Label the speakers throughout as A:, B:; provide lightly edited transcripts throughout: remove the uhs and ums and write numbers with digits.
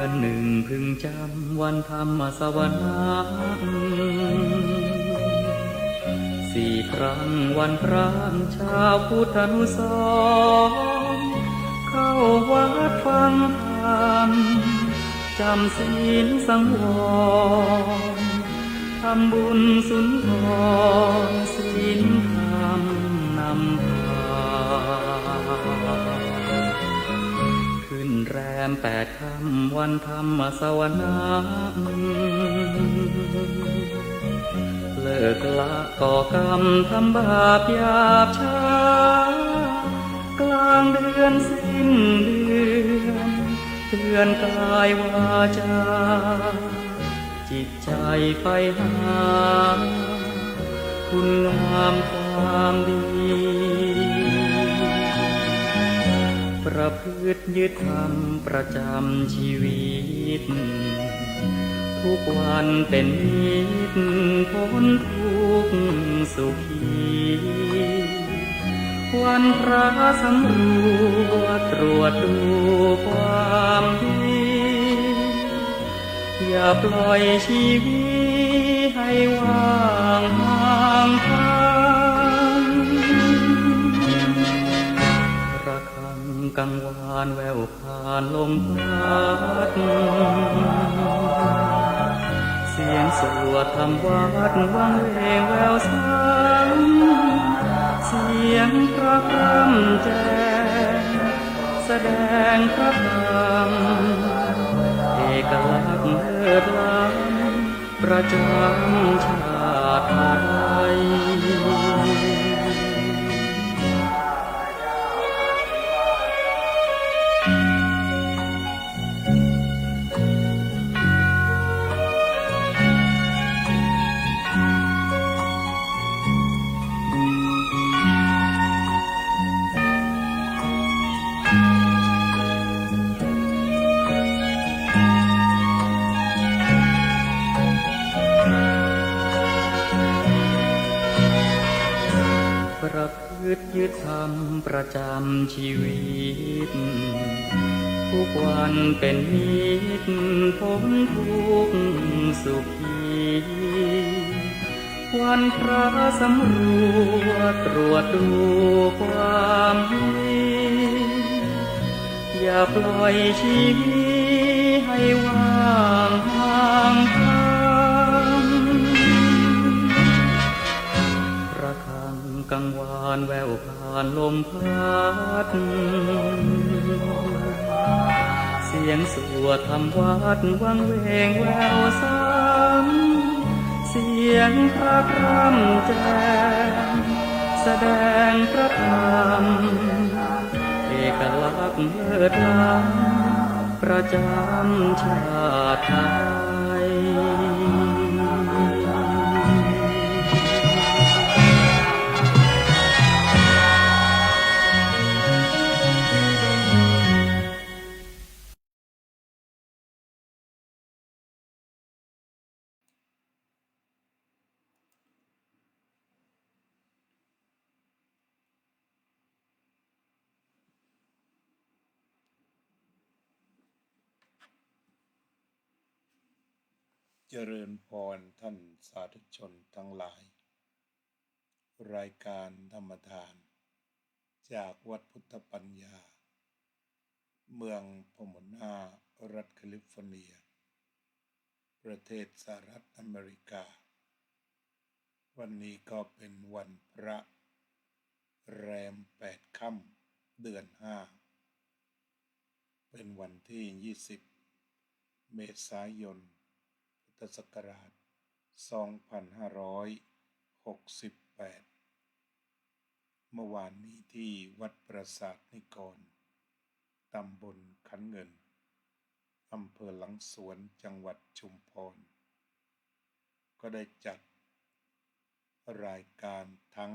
A: อนหนึ่งพึงจำวันธรรมสวนาสี่ครั้งวันพระชาวพุทธานุสรณ์เข้าวัดฟังธรรมจำศีลสังวรทำบุญสุนทรศีลธรรมนำพาขึ้นแรม8 ค่ำวันธรรมสวนาเลิกละก่อกรรมทำบาปหยาบช้ากลางเดือนสิ้นเดือนเตือนกายวาจาจิตใจไปหาคุณงามความดีประพฤติยึดธรรมประจำชีวิตทุกวันเป็นนิจพ้นทุกข์สุขีวันพระสำรวจตรวจดูความดีอย่าปล่อยชีวิตให้ว่างห่างทางระฆังกังวานแววผ่านลมพัดเสียงสวดธรรมวัดวังเวงแววสังเสียงพระพร่ำแจ้งแสดงพระธรรมเอกลักษณ์เลิศล้ำประจำชาติไทยประพฤติยึดธรรมประจำชีวิตทุกวันเป็นนิจพ้นทุกข์สุขีวันพระสำรวจตรวจดูความดีอย่าปล่อยชีวิตให้ว่างห่างทางระฆังกังวานแววผ่านลมพัดเสียงสวดธรรมวัดวังเวงแววซ้ำเสียงพระพร่ำแจ้งแสดงพระธรรมเอกลักษณ์เลิศล้ำประจำชาติไทย
B: เจริญพรท่านสาธุชนทั้งหลายรายการธรรมทานจากวัดพุทธปัญญาเมืองพโมนารัฐแคลิฟอร์เนียประเทศสหรัฐอเมริกาวันนี้ก็เป็นวันพระแรม8 ค่ำเดือน5เป็นวันที่20 เมษายนพุทธศักราช2568เมื่อวานนี้ที่วัดปราสาทนิกรตำบลขันเงินอำเภอหลังสวนจังหวัดชุมพรก็ได้จัดรายการทั้ง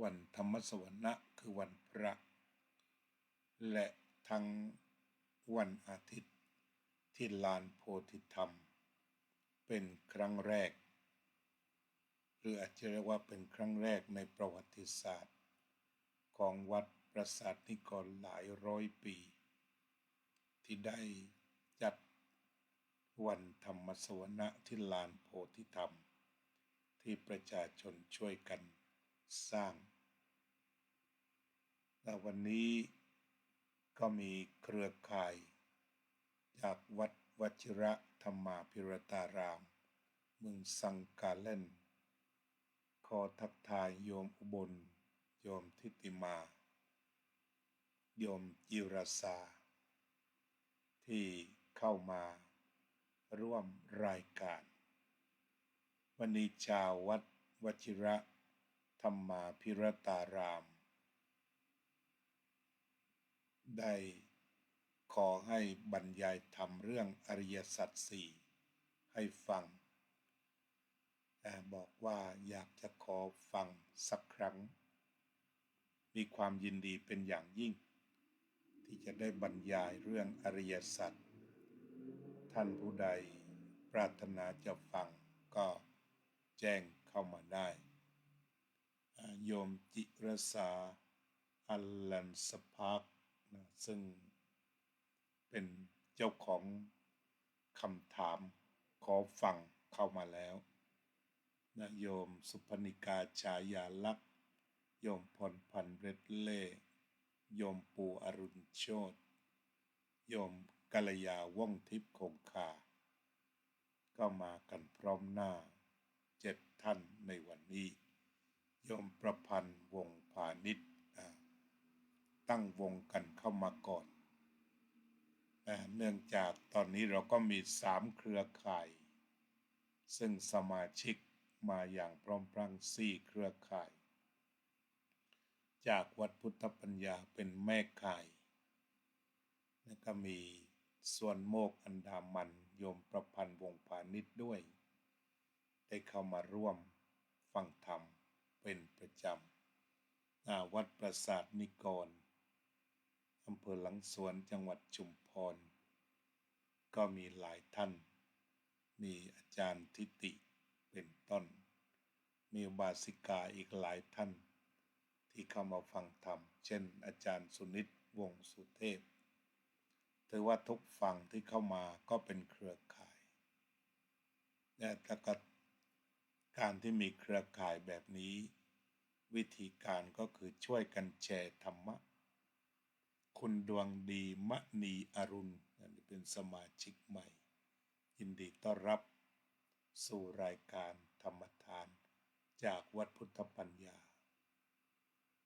B: วันธรรมสวนะคือวันพระและทั้งวันอาทิตย์ที่ลานโพธิธรรมเป็นครั้งแรกหรืออาจจะเรียกว่าเป็นครั้งแรกในประวัติศาสตร์ของวัดปราสาทนิกรหลายร้อยปีที่ได้ จัดวันธรรมสวนะที่ลานโพธิธรรมที่ประชาชนช่วยกันสร้างและวันนี้ก็มีเครือข่ายจากวัดวชิระธรรมาภิรตารามเมืองสังกาเล่นขอทักทายโยมอุบลโยมทิติมาโยมจิรสาที่เข้ามาร่วมรายการวันนี้ชาววัดวชิระธรรมาภิรตารามได้ขอให้บรรยายธรรมเรื่องอริยสัจสี่ให้ฟังบอกว่าอยากจะขอฟังสักครั้งมีความยินดีเป็นอย่างยิ่งที่จะได้บรรยายเรื่องอริยสัจท่านผู้ใดปรารถนาจะฟังก็แจ้งเข้ามาได้โยมจิรสาอัลลันสพาร์คซึ่งเป็นเจ้าของคำถามขอฟังเข้ามาแล้วโยมสุพนิกาฉายาลักษณ์โยมพรพันธ์เรดเล่โยมปูอรุณโชติโยมกัลยาว่องทิพย์คงคาก็มากันพร้อมหน้า7 ท่านในวันนี้โยมประพันธ์วงพาณิชย์ตั้งวงกันเข้ามาก่อนเนื่องจากตอนนี้เราก็มี3 เครือข่ายซึ่งสมาชิกมาอย่างพร้อมพรั่ง4 เครือข่ายจากวัดพุทธปัญญาเป็นแม่ข่ายแล้วก็มีส่วนโมกอันดามันโยมประพันธ์วงพาณิชย์ด้วยได้เข้ามาร่วมฟังธรรมเป็นประจำวัดปราสาทนิกรอำเภอหลังสวนจังหวัดชุมพรก็มีหลายท่านมีอาจารย์ทิติเป็นต้นมีอุบาสิกาอีกหลายท่านที่เข้ามาฟังธรรมเช่นอาจารย์สุนิตวงศ์สุเทพถือว่าทุกฝั่งที่เข้ามาก็เป็นเครือข่ายและก็การที่มีเครือข่ายแบบนี้วิธีการก็คือช่วยกันแชร์ธรรมะคุณดวงดีมณีอรุณเป็นสมาชิกใหม่ยินดีต้อนรับสู่รายการธรรมทานจากวัดพุทธปัญญา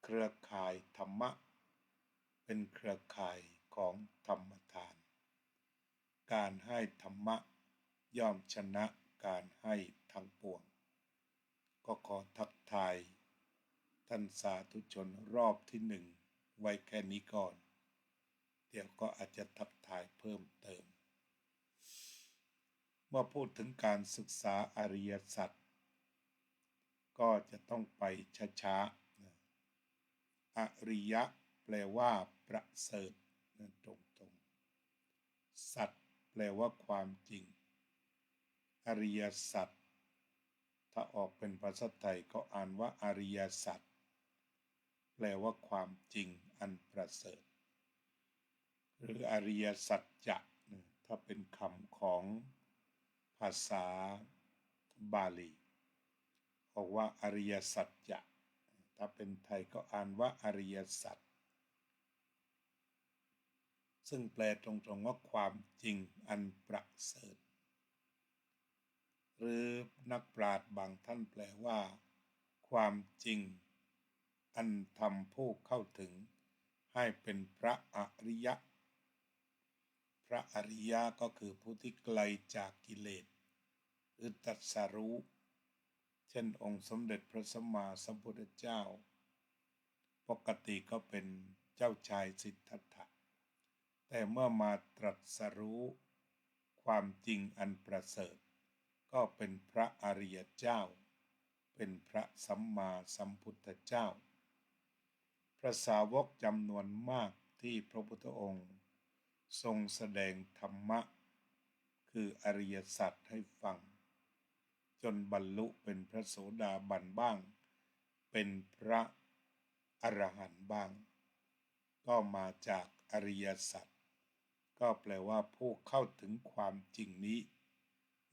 B: เครือข่ายธรรมะเป็นเครือข่ายของธรรมทานการให้ธรรมะย่อมชนะการให้ทั้งปวงก็ขอทักทายท่านสาธุชนรอบที่1ไว้แค่นี้ก่อนเดี๋ยวก็อาจจะทักทายเพิ่มเติมเมื่อพูดถึงการศึกษาอริยสัจก็จะต้องไปช้าๆอริยะแปลว่าประเสริฐตรงๆสัจแปลว่าความจริงอริยสัจถ้าออกเป็นภาษาไทยก็อ่านว่าอริยสัจแปลว่าความจริงอันประเสริฐหรืออริยสัจจะถ้าเป็นคำของภาษาบาลีบอกว่าอริยสัจจะถ้าเป็นไทยก็อ่านว่าอริยสัจซึ่งแปลตรงๆว่าความจริงอันประเสริฐหรือนักปราชญ์บางท่านแปลว่าความจริงอันทำผู้เข้าถึงให้เป็นพระอริยะพระอริยะก็คือผู้ที่ไกลจากกิเลสหรือตรัสรู้เช่นองค์สมเด็จพระสัมมาสัมพุทธเจ้าปกติก็เป็นเจ้าชายสิทธัตถะแต่เมื่อมาตรัสรู้ความจริงอันประเสริฐก็เป็นพระอริยเจ้าเป็นพระสัมมาสัมพุทธเจ้าพระสาวกจำนวนมากที่พระพุทธองค์ทรงแสดงธรรมะคืออริยสัจให้ฟังจนบรรลุเป็นพระโสดาบันบ้างเป็นพระอรหันต์บ้างก็มาจากอริยสัจ ก็แปลว่าผู้เข้าถึงความจริงนี้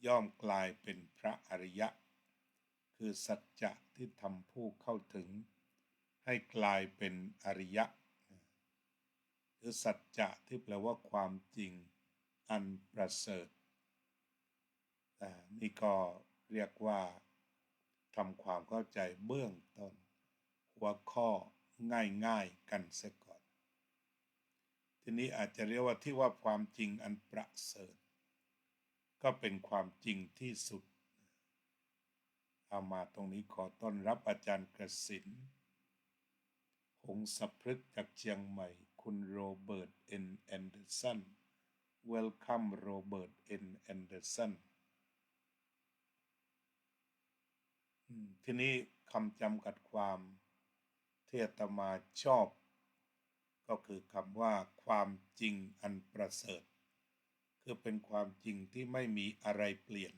B: ย่อมกลายเป็นพระอริยะคือสัจจะที่ทำผู้เข้าถึงให้กลายเป็นอริยะหรือสัจจะที่แปลว่าความจริงอันประเสริฐนี่ก็เรียกว่าทำความเข้าใจเบื้องต้นหัวข้อง่ายๆกันเสียก่อนทีนี้อาจจะเรียกว่าที่ว่าความจริงอันประเสริฐก็เป็นความจริงที่สุดเอามาตรงนี้ขอต้อนรับอาจารย์กสิณหงสพฤกษ์จากเชียงใหม่คุณโรเบิร์ตเอ็นแอนเดอร์สัน Welcome โรเบิร์ตเอ็นแอนเดอร์สันทีนี้คำจำกัดความที่อาตมาชอบก็คือคำว่าความจริงอันประเสริฐคือเป็นความจริงที่ไม่มีอะไรเปลี่ยน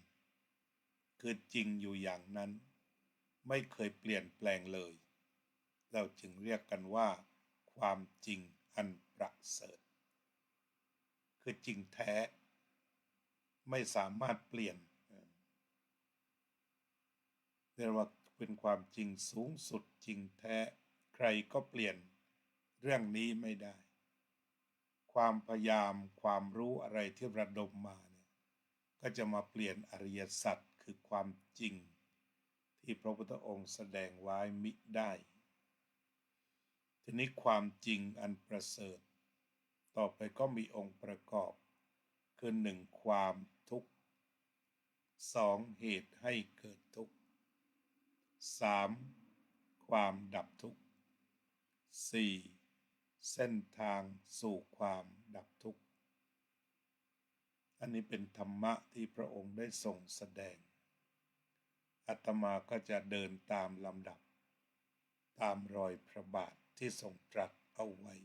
B: คือจริงอยู่อย่างนั้นไม่เคยเปลี่ยนแปลงเลยเราจึงเรียกกันว่าความจริงอันประเสริฐคือจริงแท้ไม่สามารถเปลี่ยนเรียกว่าเป็นความจริงสูงสุดจริงแท้ใครก็เปลี่ยนเรื่องนี้ไม่ได้ความพยายามความรู้อะไรที่ระดมมาเนี่ยก็จะมาเปลี่ยนอริยสัจคือความจริงที่พระพุทธองค์แสดงไว้มิได้ทีนี้ความจริงอันประเสริฐต่อไปก็มีองค์ประกอบคือหนึ่งความทุกข์สองเหตุให้เกิดทุกข์สามความดับทุกข์สี่เส้นทางสู่ความดับทุกข์อันนี้เป็นธรรมะที่พระองค์ได้ทรงแสดงอาตมาก็จะเดินตามลำดับตามรอยพระบาทที่ทรงตรัสเอาไว้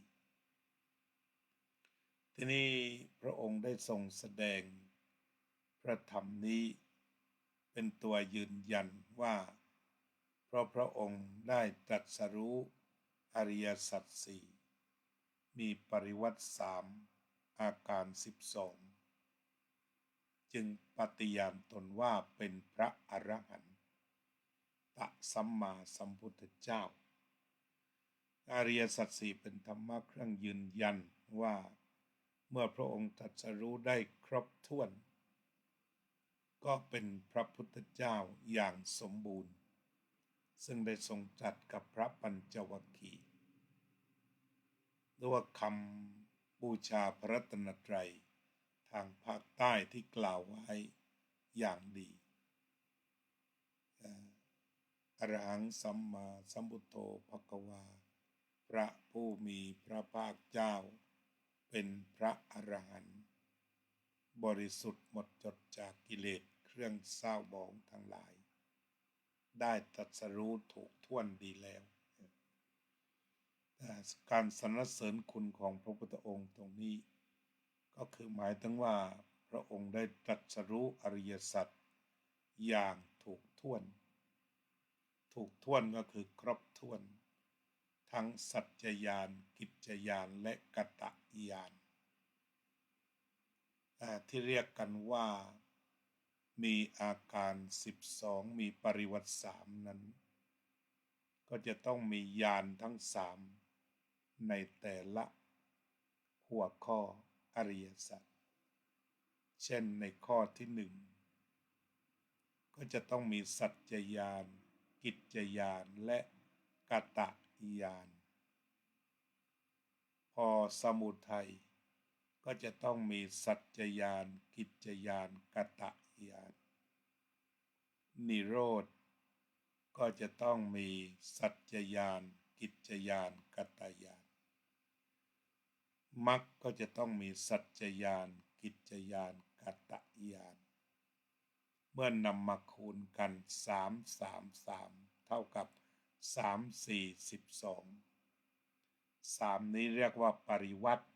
B: ทีนี้พระองค์ได้ทรงแสดงพระธรรมนี้เป็นตัวยืนยันว่าเพราะพระองค์ได้ตรัสรู้อริยสัจสี่มีปริวัติ3อาการ12จึงปฏิญาณตนว่าเป็นพระอรหันตสัมมาสัมพุทธเจ้าอริยสัจสี่เป็นธรรมะเครื่องยืนยันว่าเมื่อพระองค์ตรัสรู้ได้ครบถ้วนก็เป็นพระพุทธเจ้าอย่างสมบูรณ์ซึ่งได้ทรงตรัสกับพระปัญจวัคคีย์ด้วยคำบูชาพระรัตนตรัยทางภาคใต้ที่กล่าวไว้อย่างดีอรหังสัมมาสัมพุทโธภควาพระผู้มีพระภาคเจ้าเป็นพระอรหันต์บริสุทธิ์หมดจดจากกิเลสเครื่องเศร้าหมองทั้งหลายได้ตรัสรู้ถูกถ้วนดีแล้วการสรรเสริญคุณของพระพุทธองค์ตรงนี้ก็คือหมายถึงว่าพระองค์ได้ตรัสรู้อริยสัจอย่างถูกถ้วนก็คือครบถ้วนทั้งสัจจญาณกิจญาณและกตญาณที่เรียกกันว่ามีอาการ12มีปริวัติ3นั้นก็จะต้องมีญาณทั้ง3ในแต่ละหัวข้ออริยสัจเช่นในข้อที่1ก็จะต้องมีสัจจญาณกิจญาณและกตญาณพอสมุทัยก็จะต้องมีสัจจญาณกิจญาณกตญาณนิโรธก็จะต้องมีสัจจญาณกิจญาณกตญาณมรรคก็จะต้องมีสัจจญาณกิจญาณกตญาณเมื่อนำมาคูณกัน3เท่ากับ3 4 12 3นี้เรียกว่าปริวัติ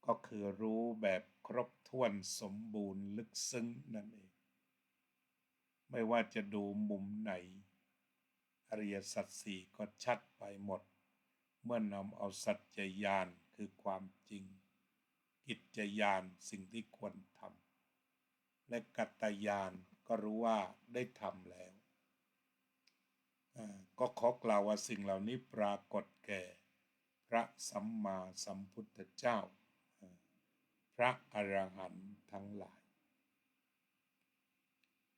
B: ก็คือรู้แบบครบถ้วนสมบูรณ์ลึกซึ้งนั่นเองไม่ว่าจะดูมุมไหนอริยสัจสี่ก็ชัดไปหมดเมื่อนำเอาสัจจญาณคือความจริง กิจญาณสิ่งที่ควรทำและกัตตญาณก็รู้ว่าได้ทำแล้วก็ขอกล่าวว่าสิ่งเหล่านี้ปรากฏแก่พระสัมมาสัมพุทธเจ้าพระอรหันต์ทั้งหลาย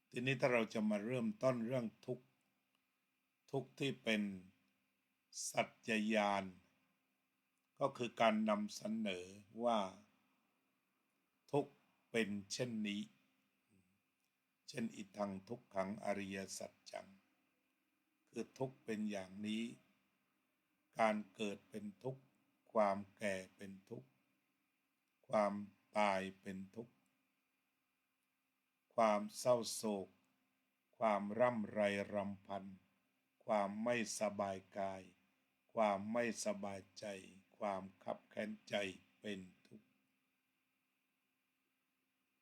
B: ทีนี้ถ้าเราจะมาเริ่มต้นเรื่องทุกข์ที่เป็นสัจจญาณก็คือการนำเสนอว่าทุกข์เป็นเช่นนี้เช่นอิทังทุกขังอริยสัจจังคือทุกข์เป็นอย่างนี้การเกิดเป็นทุกข์ความแก่เป็นทุกข์ความตายเป็นทุกข์ความเศร้าโศกความร่ำไรรำพันความไม่สบายกายความไม่สบายใจความคับแค้นใจเป็นทุกข์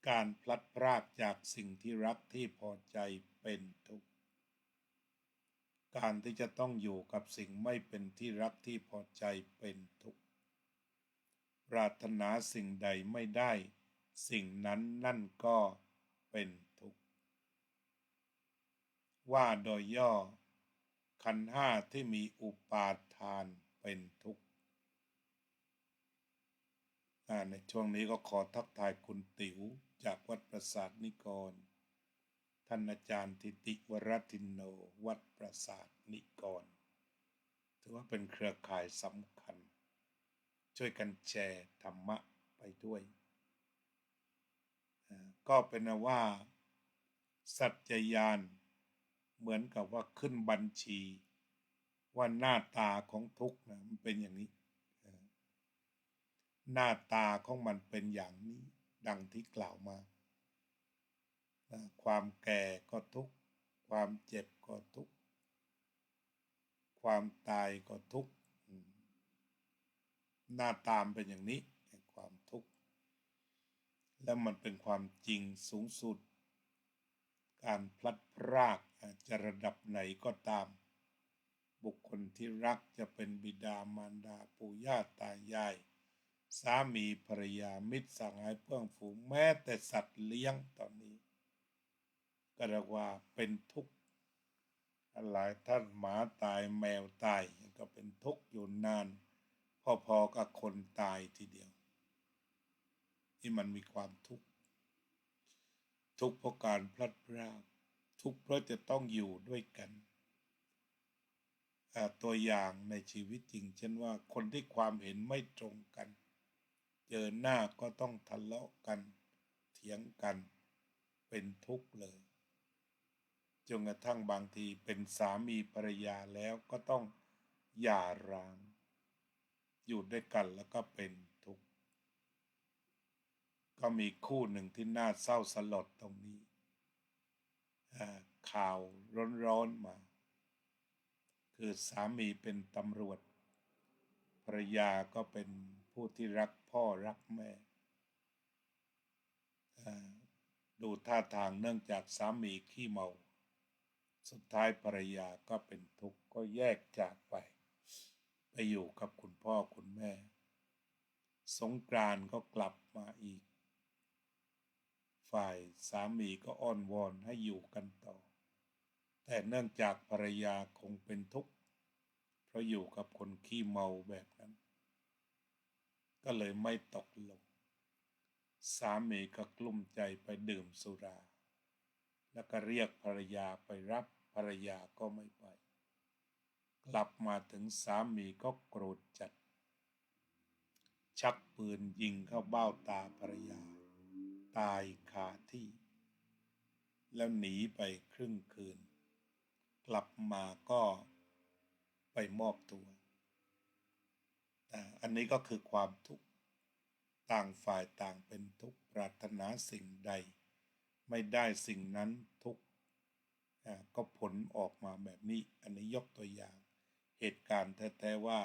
B: การพลัดพรากจากสิ่งที่รักที่พอใจเป็นทุกข์การที่จะต้องอยู่กับสิ่งไม่เป็นที่รักที่พอใจเป็นทุกข์ปรารถนาสิ่งใดไม่ได้สิ่งนั้นนั่นก็เป็นทุกข์ว่าโดยย่อขันธ์ห้าที่มีอุปาทานเป็นทุกข์ในช่วงนี้ก็ขอทักทายคุณติ๋วจากวัดประสาทนิกรท่านอาจารย์ทิติวรทินโนวัดประสาทนิกรถือว่าเป็นเครือข่ายสำคัญช่วยกันแชร์ธรรมะไปด้วยก็เป็นว่าสัจจญาณเหมือนกับว่าขึ้นบัญชีว่าหน้าตาของทุกข์นะมันเป็นอย่างนี้หน้าตาของมันเป็นอย่างนี้ดังที่กล่าวมาความแก่ก็ทุกข์ความเจ็บก็ทุกข์ความตายก็ทุกข์หน้าตามเป็นอย่างนี้ความทุกข์และมันเป็นความจริงสูงสุดการพลัดพรากจะระดับไหนก็ตามบุคคลที่รักจะเป็นบิดามารดาปู่ย่าตายายสามีภรรยามิตรสหายเพื่อนฝูงแม้แต่สัตว์เลี้ยงตอนนี้ก็เรียกว่าเป็นทุกข์หลายท่านหมาตายแมวตายก็เป็นทุกข์อยู่นานพอๆกับคนตายทีเดียวที่มันมีความทุกข์เพราะการพลัดพรากทุกข์เพราะจะต้องอยู่ด้วยกันตัวอย่างในชีวิตจริงเช่นว่าคนที่ความเห็นไม่ตรงกันเจอหน้าก็ต้องทะเลาะกันเถียงกันเป็นทุกข์เลยจนกระทั่งบางทีเป็นสามีภรรยาแล้วก็ต้องหย่าร้างอยู่ด้วยกันแล้วก็เป็นทุกข์ก็มีคู่หนึ่งที่น่าเศร้าสลดตรงนี้ข่าวร้อนๆมาคือสามีเป็นตำรวจภรรยาก็เป็นผู้ที่รักพ่อรักแม่ดูท่าทางเนื่องจากสามีขี้เมาสุดท้ายภรรยาก็เป็นทุกข์ก็แยกจากไปอยู่กับคุณพ่อคุณแม่สงกรานต์ก็กลับมาอีกฝ่ายสามีก็อ้อนวอนให้อยู่กันต่อแต่เนื่องจากภรรยาคงเป็นทุกข์เพราะอยู่กับคนขี้เมาแบบนั้นก็เลยไม่ตกลงสามีก็กลุ้มใจไปดื่มสุราแล้วก็เรียกภรรยาไปรับภรรยาก็ไม่ไปกลับมาถึงสามีก็โกรธจัดชักปืนยิงเข้าเบ้าตาภรรยาตายคาที่แล้วหนีไปครึ่งคืนกลับมาก็ไปมอบตัวอันนี้ก็คือความทุกข์ต่างฝ่ายต่างเป็นทุกข์ปรารถนาสิ่งใดไม่ได้สิ่งนั้นทุกข์ก็ผลออกมาแบบนี้อันนี้ยกตัวอย่างเหตุการณ์แท้ๆว่า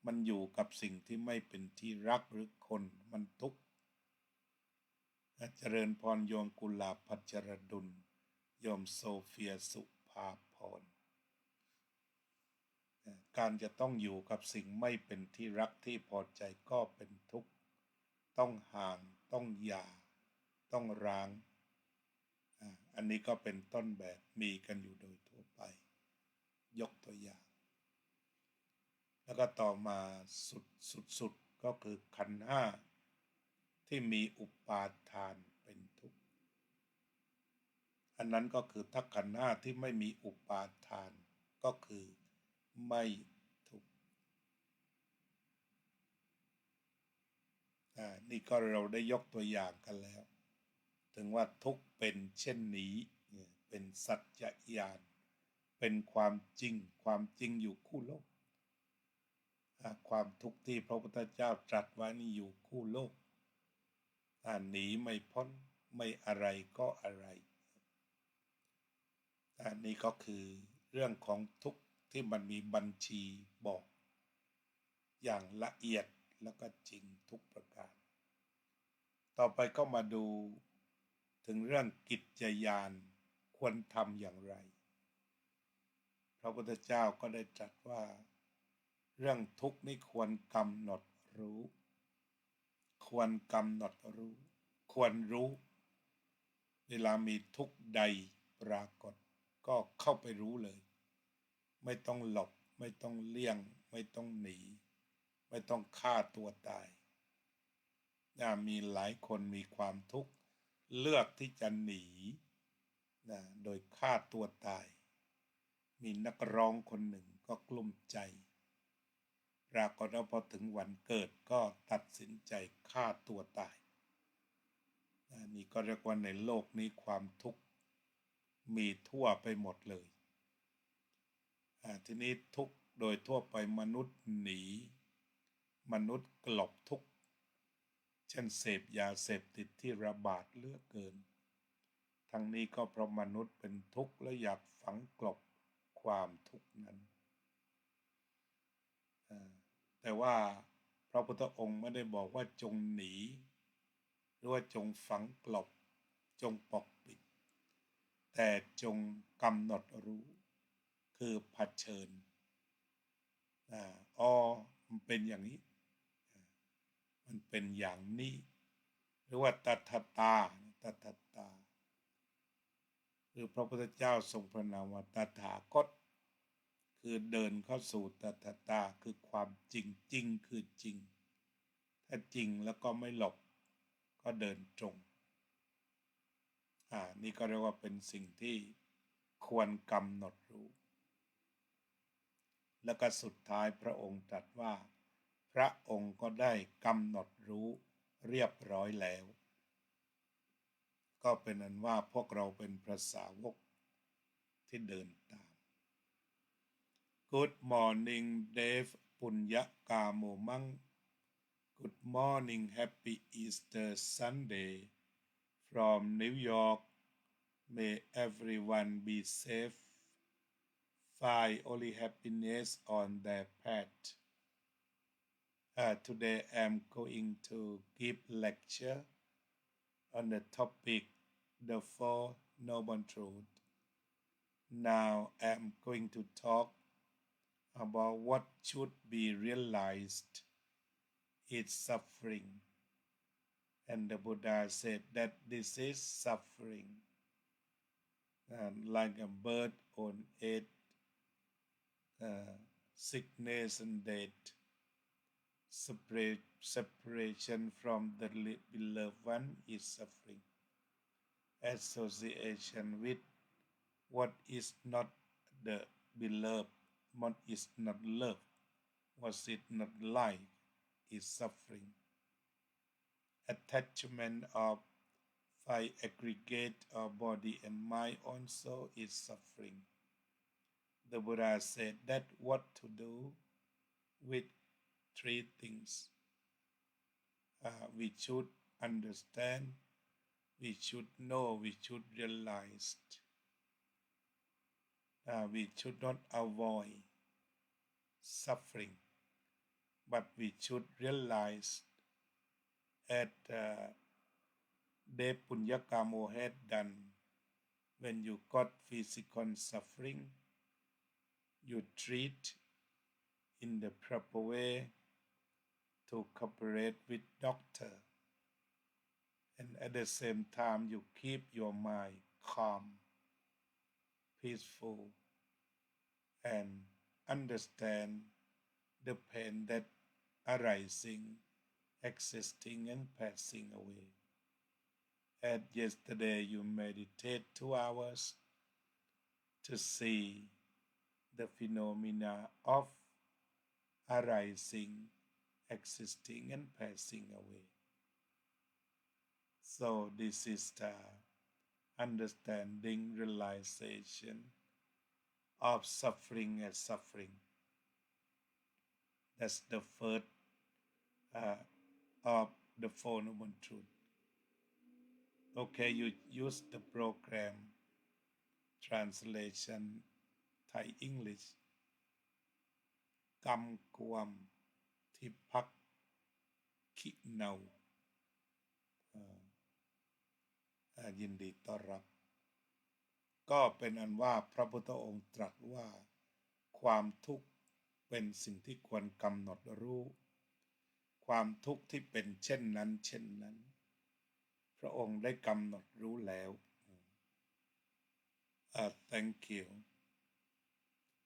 B: มันอยู่กับสิ่งที่ไม่เป็นที่รักหรือคนมันทุกข์เจริญพรโยมกุลาภัชรดุลโยมโซเฟียสุภาพรการจะต้องอยู่กับสิ่งไม่เป็นที่รักที่พอใจก็เป็นทุกข์ ต้องห่างต้องหย่าต้องร้างอันนี้ก็เป็นต้นแบบมีกันอยู่โดยทั่วไปยกตัวอย่างแล้วก็ต่อมาสุดก็คือขันธ์ห้าที่มีอุปาทานเป็นทุกข์อันนั้นก็คือถ้าขันธ์ห้าที่ไม่มีอุปาทานก็คือไม่ทุกข์นี่ก็เราได้ยกตัวอย่างกันแล้วถึงว่าทุกข์เป็นเช่นนี้เป็นสัจจญาณเป็นความจริงอยู่คู่โลกความทุกข์ที่พระพุทธเจ้าตรัสไว้นี่อยู่คู่โลกหนีไม่พ้นไม่อะไรก็อะไรนี่ก็คือเรื่องของทุกข์ที่มันมีบัญชีบอกอย่างละเอียดแล้วก็จริงทุกประการต่อไปก็มาดูถึงเรื่องกิจญาณควรทำอย่างไรพระพุทธเจ้าก็ได้ตรัสว่าเรื่องทุกข์นี่ควรกำหนดรู้ควรกำหนดรู้ควรรู้เวลามีทุกข์ใดปรากฏก็เข้าไปรู้เลยไม่ต้องหลบไม่ต้องเลี่ยงไม่ต้องหนีไม่ต้องฆ่าตัวตายมีหลายคนมีความทุกข์เลือกที่จะหนีโดยฆ่าตัวตายมีนักร้องคนหนึ่งก็กลุ้มใจปรากฏว่าพอถึงวันเกิดก็ตัดสินใจฆ่าตัวตายนี่ก็เรียกว่าในโลกนี้ความทุกข์มีทั่วไปหมดเลยทีนี้ทุกข์โดยทั่วไปมนุษย์หนีมนุษย์กลบทุกข์เช่นเสพยาเสพติดที่ระบาดเหลือเกินทั้งนี้ก็เพราะมนุษย์เป็นทุกข์และอยากฝังกลบความทุกข์นั้นแต่ว่าพระพุทธองค์ไม่ได้บอกว่าจงหนีหรือว่าจงฝังกลบจงปกปิดแต่จงกำหนดรู้คือเผชิญมันเป็นอย่างนี้มันเป็นอย่างนี้หรือว่าตถาตาคือพระพุทธเจ้าทรงพระนามว่าตถาคตคือเดินเข้าสู่ตถาตาคือความจริงคือจริงถ้าจริงแล้วก็ไม่หลบก็เดินตรงนี่ก็เรียกว่าเป็นสิ่งที่ควรกำหนดรู้แล้วก็สุดท้ายพระองค์ตรัสว่าพระองค์ก็ได้กำหนดรู้เรียบร้อยแล้วก็เป็นอันว่าพวกเราเป็นพระสาวกที่เดินตาม Good morning Dave ปุญญกาโมมัง Good morning Happy Easter Sunday from New York May everyone be safe find only happiness on their path today I'm going to give lecture on the topic the Four Noble Truths. Now I'm going to talk about what should be realized is suffering. And the Buddha said that this is suffering. Like a bird on earth, sickness and death, separation from the beloved one is suffering. Association with what is not the beloved, what is not love, what is not life is suffering. Attachment of five aggregate of body and mind also is suffering. The Buddha said that what to do with three things. We should understand, we should know, we should realize. We should not avoid suffering, but we should realize as Dave Punyakamo had done, when you got physical suffering, you treat in the proper way to cooperate with doctor and at the same time you keep your mind calm, peaceful, and understand the pain that arising, existing, and passing away. As yesterday you meditate 2 hours to see the phenomena of arising, existing, and passing away. So this is the understanding, realization of suffering as suffering. That's the first of the Four Noble Truths. Okay, you use the program translation Thai English กำกวมที่พักขิเนายินดีต้อนรับ ก็เป็นอันว่าพระพุทธองค์ตรัสว่าความทุกข์เป็นสิ่งที่ควรกำหนดรู้ ความทุกข์ที่เป็นเช่นนั้นเช่นนั้นพระองค์ได้กำหนดรู้แล้วthank you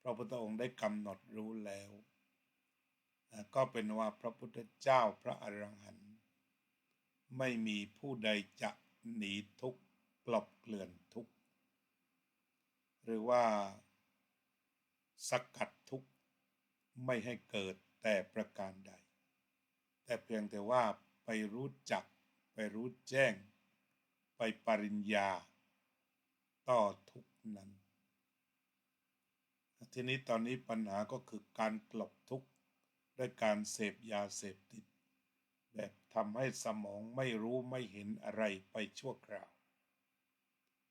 B: พระพุทธองค์ได้กำหนดรู้แล้วก็เป็นว่าพระพุทธเจ้าพระอรหันต์ไม่มีผู้ใดจะหนีทุกข์กลบเกลื่อนทุกข์หรือว่าสกัดทุกข์ไม่ให้เกิดแต่ประการใดแต่เพียงแต่ว่าไปรู้จักไปรู้แจ้งไปปริญญาต่อทุกข์นั้นทีนี้ตอนนี้ปัญหาก็คือการกลบทุกข์ด้วยการเสพยาเสพติดแบบทำให้สมองไม่รู้ไม่เห็นอะไรไปชั่วคราว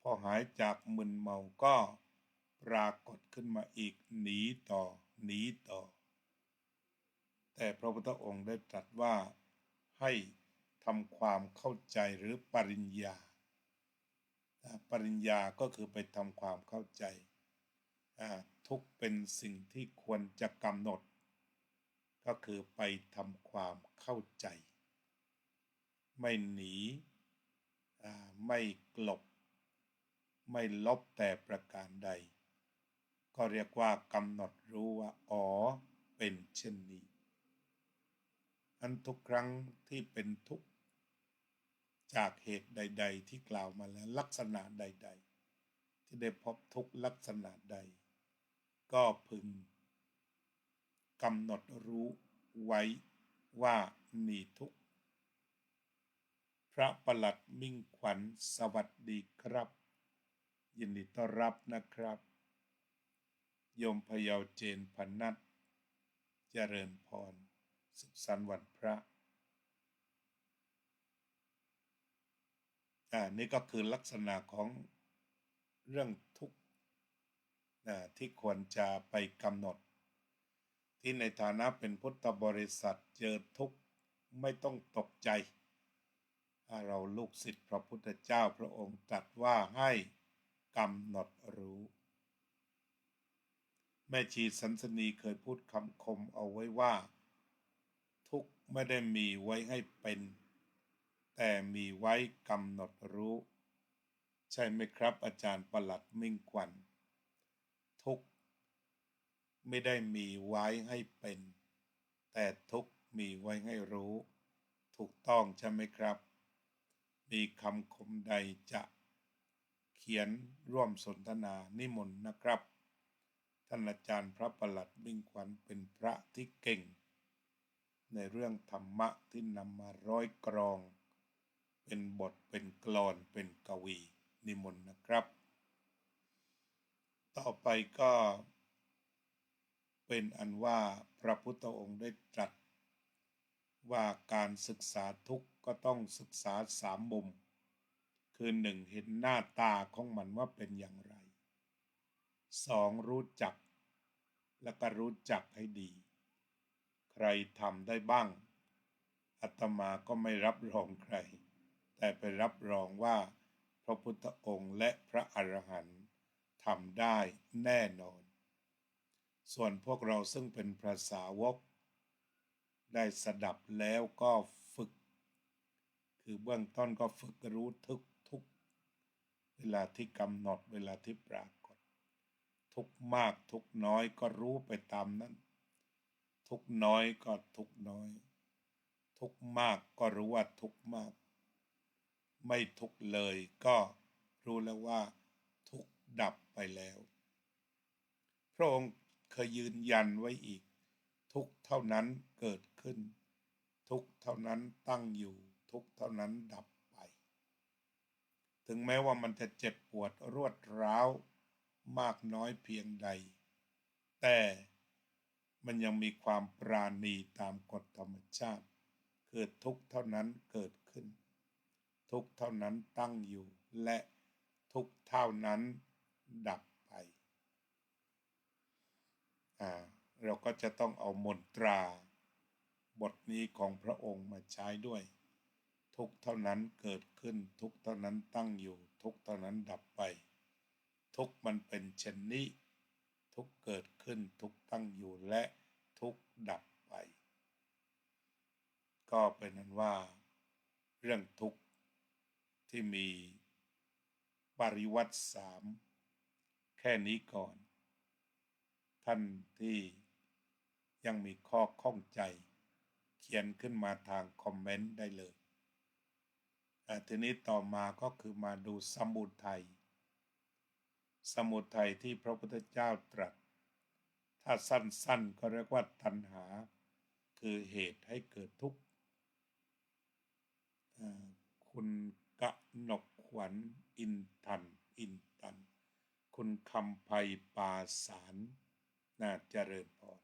B: พอหายจากมึนเมาก็ปรากฏขึ้นมาอีกหนีต่อแต่พระพุทธองค์ได้ตรัสว่าให้ทำความเข้าใจหรือปริญญาก็คือไปทำความเข้าใจทุกเป็นสิ่งที่ควรจะกำหนดก็คือไปทำความเข้าใจไม่หนีไม่กลบไม่ลบแต่ประการใดก็เรียกว่ากำหนดรู้ว่าอ๋อเป็นเช่นนี้อันทุกครั้งที่เป็นทุกข์จากเหตุใดๆที่กล่าวมาแล้วลักษณะใดๆที่ได้พบทุกข์ลักษณะใดก็พึงกำหนดรู้ไว้ว่านี่ทุกข์พระประหลัดมิ่งขวัญสวัสดีครับยินดีต้อนรับนะครับโยมพยาวเจนพนัทเจริญพรสุขสันต์วันพระนี่ก็คือลักษณะของเรื่องทุกข์ที่ควรจะไปกำหนดที่ในฐานะเป็นพุทธบริษัทเจอทุกข์ไม่ต้องตกใจเราลูกศิษย์พระพุทธเจ้าพระองค์ตรัสว่าให้กำหนดรู้แม่ชีสันสนีเคยพูดคำคมเอาไว้ว่าทุกข์ไม่ได้มีไว้ให้เป็นแต่มีไว้กำหนดรู้ใช่ไหมครับอาจารย์ประหลัดมิ่งขวัญทุกข์ไม่ได้มีไว้ให้เป็นแต่ทุกข์มีไว้ให้รู้ถูกต้องใช่ไหมครับมีคำคมใดจะเขียนร่วมสนทนานิมนต์นะครับท่านอาจารย์พระประหลัดมิ่งขวัญเป็นพระที่เก่งในเรื่องธรรมะที่นำมาร้อยกรองเป็นบทเป็นกลอนเป็นกวีนิมนต์นะครับต่อไปก็เป็นอันว่าพระพุทธองค์ได้ตรัสว่าการศึกษาทุกข์ก็ต้องศึกษา3 มุมคือ1เห็นหน้าตาของมันว่าเป็นอย่างไร2รู้จักและก็รู้จักให้ดีใครทำได้บ้างอาตมาก็ไม่รับรองใครแต่ไปรับรองว่าพระพุทธองค์และพระอรหันต์ทำได้แน่นอนส่วนพวกเราซึ่งเป็นพระสาวกได้สดับแล้วก็ฝึกค คือเบื้องต้นก็ฝึกรู้ทุกเวลาที่กำหนดเวลาที่ปรากฏทุกมากทุกน้อยก็รู้ไปตามนั้นทุกน้อยก็ทุกน้อยทุกมากก็รู้ว่าทุกมากไม่ทุกเลยก็รู้แล้วว่าทุกดับไปแล้วพระองค์เคยยืนยันไว้อีกทุกเท่านั้นเกิดขึ้นทุกเท่านั้นตั้งอยู่ทุกเท่านั้นดับไปถึงแม้ว่ามันจะเจ็บปวดรวดร้าวมากน้อยเพียงใดแต่มันยังมีความปราณีตามกฎธรรมชาติคือทุกเท่านั้นเกิดขึ้นทุกเท่านั้นตั้งอยู่และทุกเท่านั้นดับไปเราก็จะต้องเอามนตราบทนี้ของพระองค์มาใช้ด้วยทุกเท่านั้นเกิดขึ้นทุกเท่านั้นตั้งอยู่ทุกเท่านั้นดับไปทุกมันเป็นเช่นนี้ทุกเกิดขึ้นทุกตั้งอยู่และทุกดับไปก็เป็นนั้นว่าเรื่องทุกข์ที่มีปริวัติ3แค่นี้ก่อนท่านที่ยังมีข้อข้องใจเขียนขึ้นมาทางคอมเมนต์ได้เลยทีนี้ต่อมาก็คือมาดูสมุทัยที่พระพุทธเจ้าตรัสถ้าสั้นๆก็เรียกว่าตัณหาคือเหตุให้เกิดทุกข์คุณกนกขวัญอินตันคุณคำไพปาสารน่าเจริญพร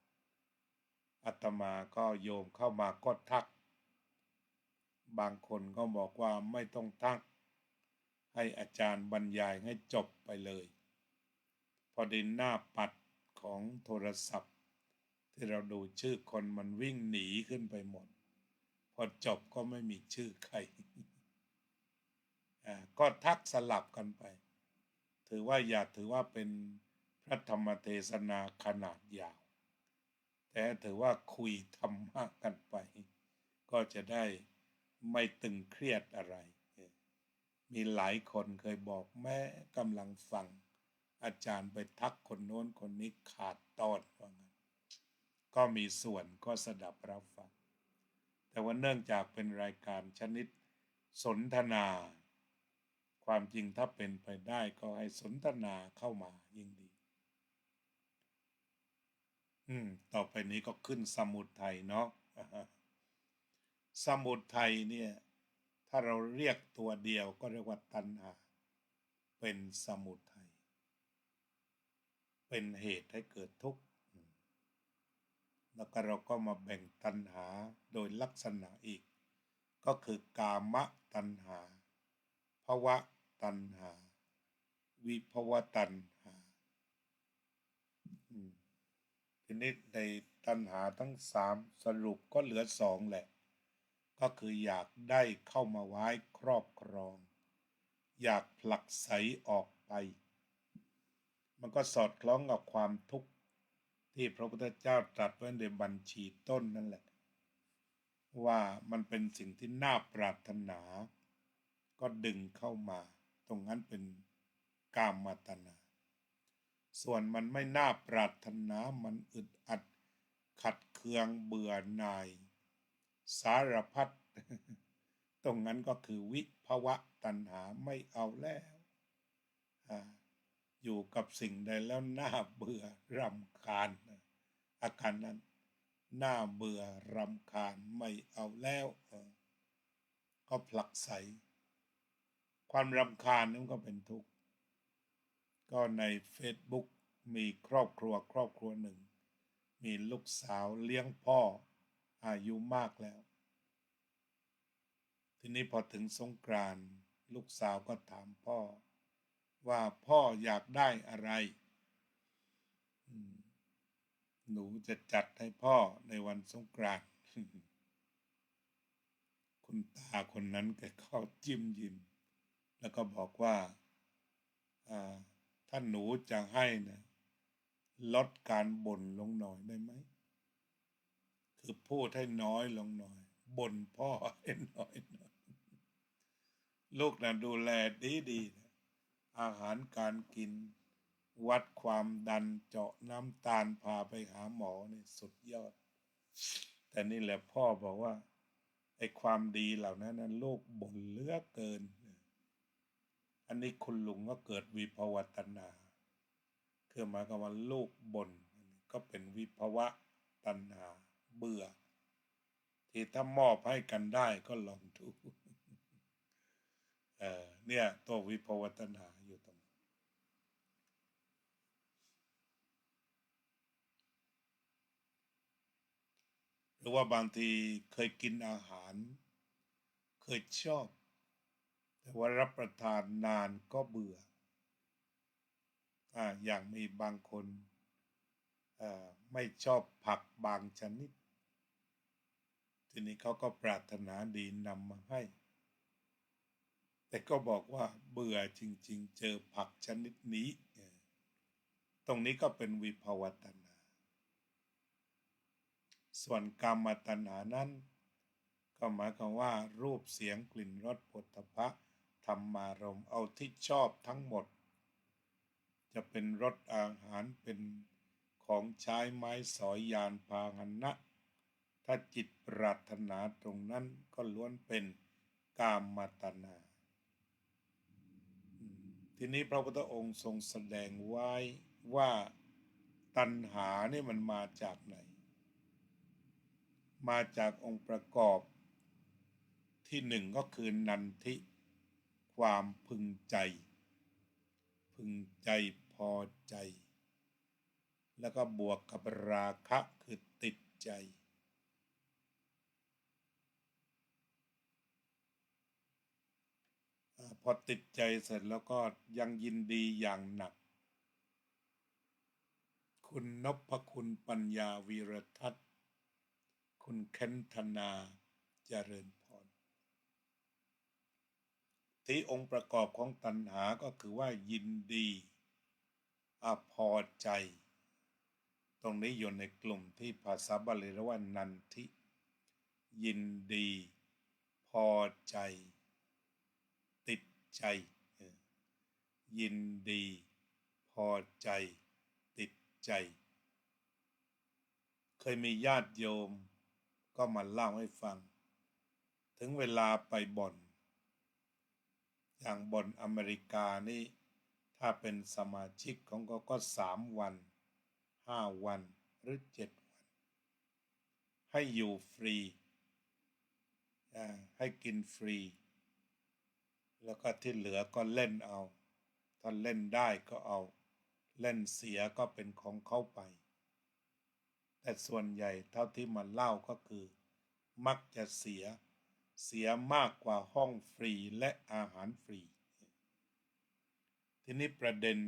B: อาตมาก็โยมเข้ามาก็ทักบางคนก็บอกว่าไม่ต้องทักให้อาจารย์บรรยายให้จบไปเลยพอดีหน้าปัดของโทรศัพท์ที่เราดูชื่อคนมันวิ่งหนีขึ้นไปหมดพอจบก็ไม่มีชื่อใครก็ทักสลับกันไปถือว่าอย่าถือว่าเป็นพระธรรมเทศนาขนาดยาวแต่ถือว่าคุยธรรมะกันไปก็จะได้ไม่ตึงเครียดอะไรมีหลายคนเคยบอกแม้กำลังฟังอาจารย์ไปทักคนโน้นคนนี้ขาดตอนว่างั้นก็มีส่วนก็สดับรับฟังแต่ว่าเนื่องจากเป็นรายการชนิดสนทนาความจริงถ้าเป็นไปได้ก็ให้สนทนาเข้ามายิ่งดีต่อไปนี้ก็ขึ้นสมุทัยเนาะสมุทัยเนี่ยถ้าเราเรียกตัวเดียวก็เรียกว่าตัณหาเป็นสมุทัยเป็นเหตุให้เกิดทุกข์แล้วก็เราก็มาแบ่งตัณหาโดยลักษณะอีกก็คือกามตัณหาภวตัณหาวิภวตัณหาทีนี้ในตัณหาทั้ง3สรุปก็เหลือ2แหละก็คืออยากได้เข้ามาไว้ครอบครองอยากผลักไสออกไปมันก็สอดคล้องกับความทุกข์ที่พระพุทธเจ้าตรัสไว้ในบัญชีต้นนั่นแหละว่ามันเป็นสิ่งที่น่าปรารถนาก็ดึงเข้ามาตรงนั้นเป็นกามตัณหาส่วนมันไม่น่าปรารถนามันอึดอัดขัดเคืองเบื่อหน่ายสารพัดตรงนั้นก็คือวิภวตัณหาไม่เอาแล้วอยู่กับสิ่งใดแล้วน่าเบื่อรำคาญอาการนั้นน่าเบื่อรำคาญไม่เอาแล้วก็ผลักไสความรำคาญนั้นก็เป็นทุกข์ก็ใน Facebook มีครอบครัวหนึ่งมีลูกสาวเลี้ยงพ่ออายุมากแล้วทีนี้พอถึงสงกรานต์ลูกสาวก็ถามพ่อว่าพ่ออยากได้อะไรหนูจะจัดให้พ่อในวันสงกรานต์คุณตาคนนั้นแกก็ยิ้มแล้วก็บอกว่าถ้าหนูจะให้นะลดการบ่นลงหน่อยได้ไหมคือพูดให้น้อยลงหน่อยบ่นพ่อให้น้อย ลูกนะดูแลดีๆนะอาหารการกินวัดความดันเจาะน้ำตาลพาไปหาหมอนี่สุดยอดแต่นี่แหละพ่อบอกว่าไอ้ความดีเหล่านั้นลูกบ่นเหลือเกินอันนี้คุณลุงก็เกิดวิภวตนาคือหมายความว่าลูกบ่นก็เป็นวิภวะตัณหาเบื่อที่ถ้ามอบให้กันได้ก็ลองดูเนี่ยตัววิภวตัณหาอยู่ตรงหรือว่าบางทีเคยกินอาหารเคยชอบแต่ว่ารับประทานนานก็เบื่ออย่างมีบางคนไม่ชอบผักบางชนิดทีนี้เขาก็ปรารถนาดีนำมาให้แต่ก็บอกว่าเบื่อจริงๆเจอผักชนิดนี้ตรงนี้ก็เป็นวิภวตัณหาส่วนกามตัณหานั้นก็หมายความว่ารูปเสียงกลิ่นรสโผฏฐัพพะธรรมารมณ์เอาที่ชอบทั้งหมดจะเป็นรสอาหารเป็นของใช้ไม้สอยยานพาหนะถ้าจิตปรารถนาตรงนั้นก็ล้วนเป็นกามตัณหาทีนี้พระพุทธองค์ทรงแสดงไว้ว่าตัณหานี่มันมาจากไหนมาจากองค์ประกอบที่หนึ่งก็คือนันทิความพึงใจพอใจแล้วก็บวกกับราคะคือติดใจพอติดใจเสร็จแล้วก็ยังยินดีอย่างหนักคุณนพคุณปัญญาวีรทัศน์คุณเคนธนาเจริญพรที่องค์ประกอบของตัณหาก็คือว่ายินดีพอใจตรงนี้อยู่ในกลุ่มที่ภาษาบาลีเรียกว่านันทิยินดีพอใจติดใจยินดีพอใจติดใจเคยมีญาติโยมก็มาเล่าให้ฟังถึงเวลาไปบ่อนอย่างบ่อนอเมริกานี่ถ้าเป็นสมาชิกของก็3 วัน5 วันหรือ7 วันให้อยู่ฟรีให้กินฟรีแล้วก็ที่เหลือก็เล่นเอาถ้าเล่นได้ก็เอาเล่นเสียก็เป็นของเขาไปแต่ส่วนใหญ่เท่าที่มันเล่าก็คือมักจะเสียมากกว่าห้องฟรีและอาหารฟรีทีนี้ประเด็น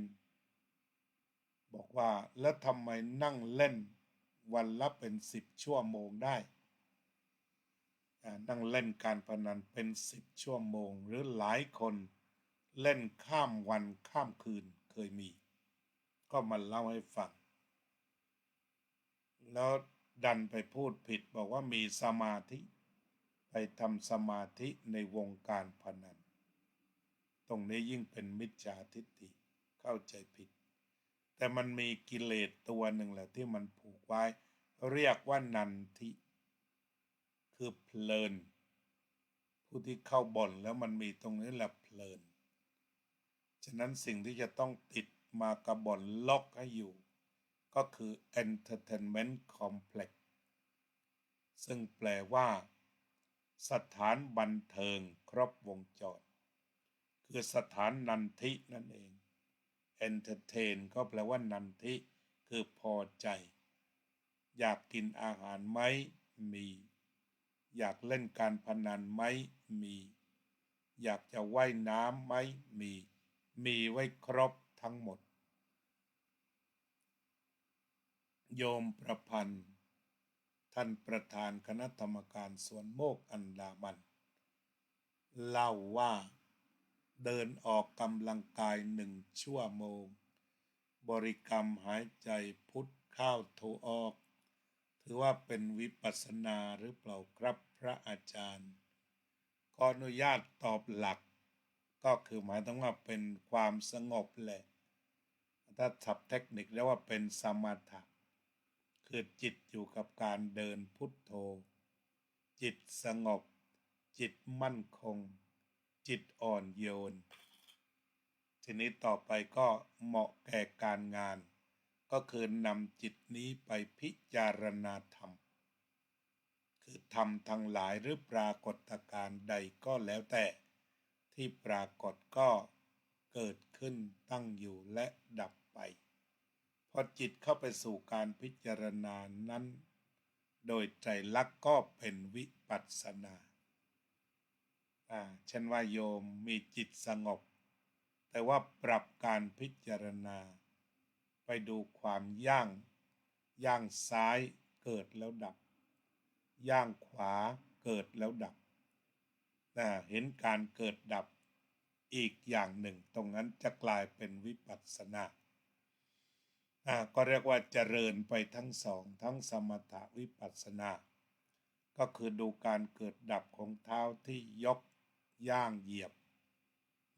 B: บอกว่าแล้วทำไมนั่งเล่นวันละเป็น10 ชั่วโมงได้นั่งเล่นการพนันเป็น10 ชั่วโมงหรือหลายคนเล่นข้ามวันข้ามคืนเคยมีก็มาเล่าให้ฟังแล้วดันไปพูดผิดบอกว่ามีสมาธิไปทำสมาธิในวงการพนันตรงนี้ยิ่งเป็นมิจฉาทิฏฐิเข้าใจผิดแต่มันมีกิเลสตัวหนึ่งแหละที่มันผูกไว้เรียกว่านันทิคือเพลินผู้ที่เข้าบ่อนแล้วมันมีตรงนี้แหละเพลินฉะนั้นสิ่งที่จะต้องติดมากับบ่อนล็อกให้อยู่ก็คือ entertainment complex ซึ่งแปลว่าสถานบันเทิงครบวงจรคือสถานนันทินั่นเอง entertain ก็แปลว่านันทิคือพอใจอยากกินอาหารไหมมีอยากเล่นการพนันไหมมีอยากจะว่ายน้ำไหมมีไว้ครบทั้งหมดโยมประพันธ์ท่านประธานคณะกรรมการสวนโมกอันดามันเล่าว่าเดินออกกำลังกาย1 ชั่วโมงบริกรรมหายใจพุทเข้าโทออกถือว่าเป็นวิปัสสนาหรือเปล่าครับพระอาจารย์ขออนุญาตตอบหลัก ก็คือหมายถึงว่าเป็นความสงบแหละถ้าศัพท์เทคนิคเรียกว่าเป็นสมถะคือจิตอยู่กับการเดินพุทโธจิตสงบจิตมั่นคงจิตอ่อนโยนทีนี้ต่อไปก็เหมาะแก่การงานก็คือนำจิตนี้ไปพิจารณาธรรมคือธรรมทั้งหลายหรือปรากฏการณ์ใดก็แล้วแต่ที่ปรากฏก็เกิดขึ้นตั้งอยู่และดับไปพอจิตเข้าไปสู่การพิจารณานั้นโดยไตรลักษณ์ก็เป็นวิปัสสนาเช่นว่าโยมมีจิตสงบแต่ว่าปรับการพิจารณาไปดูความย่างซ้ายเกิดแล้วดับย่างขวาเกิดแล้วดับเห็นการเกิดดับอีกอย่างหนึ่งตรงนั้นจะกลายเป็นวิปัสสนาก็เรียกว่าเจริญไปทั้งสองทั้งสมถะวิปัสสนาก็คือดูการเกิดดับของเท้าที่ยกย่างเหยียบ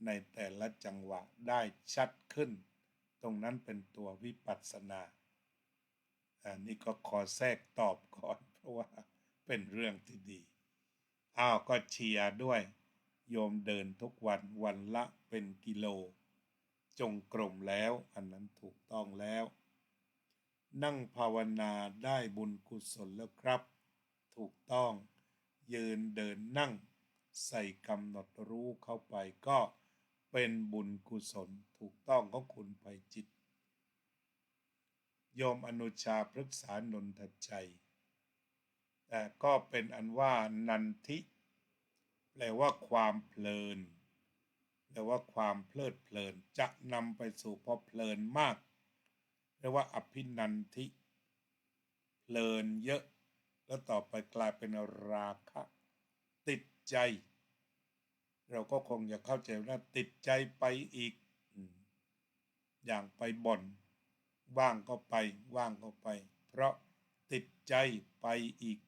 B: ในแต่ละจังหวะได้ชัดขึ้นตรงนั้นเป็นตัววิปัสสนานี่ก็ขอแทรกตอบก่อนเพราะว่าเป็นเรื่องที่ดีก็เชียร์ด้วยโยมเดินทุกวันวันละเป็นกิโลจงกรมแล้วอันนั้นถูกต้องแล้วนั่งภาวนาได้บุญกุศลแล้วครับถูกต้องยืนเดินนั่งใส่กำหนดรู้เข้าไปก็เป็นบุญกุศลถูกต้องของคุณไพจิตโยมอนุชาพฤกษานนทชัยแต่ก็เป็นอันว่านันทิแปลว่าความเพลินแปลว่าความเพลิดเพลินจะนำไปสู่พอเพลินมากเรียกว่าอภินันทิเพลินเยอะแล้วต่อไปกลายเป็นราคะติดใจเราก็คงจะเข้าใจว่าติดใจไปอีกอย่างไปบ่อนว่างก็ไปว่างก็ไปเพราะติดใจไปอีก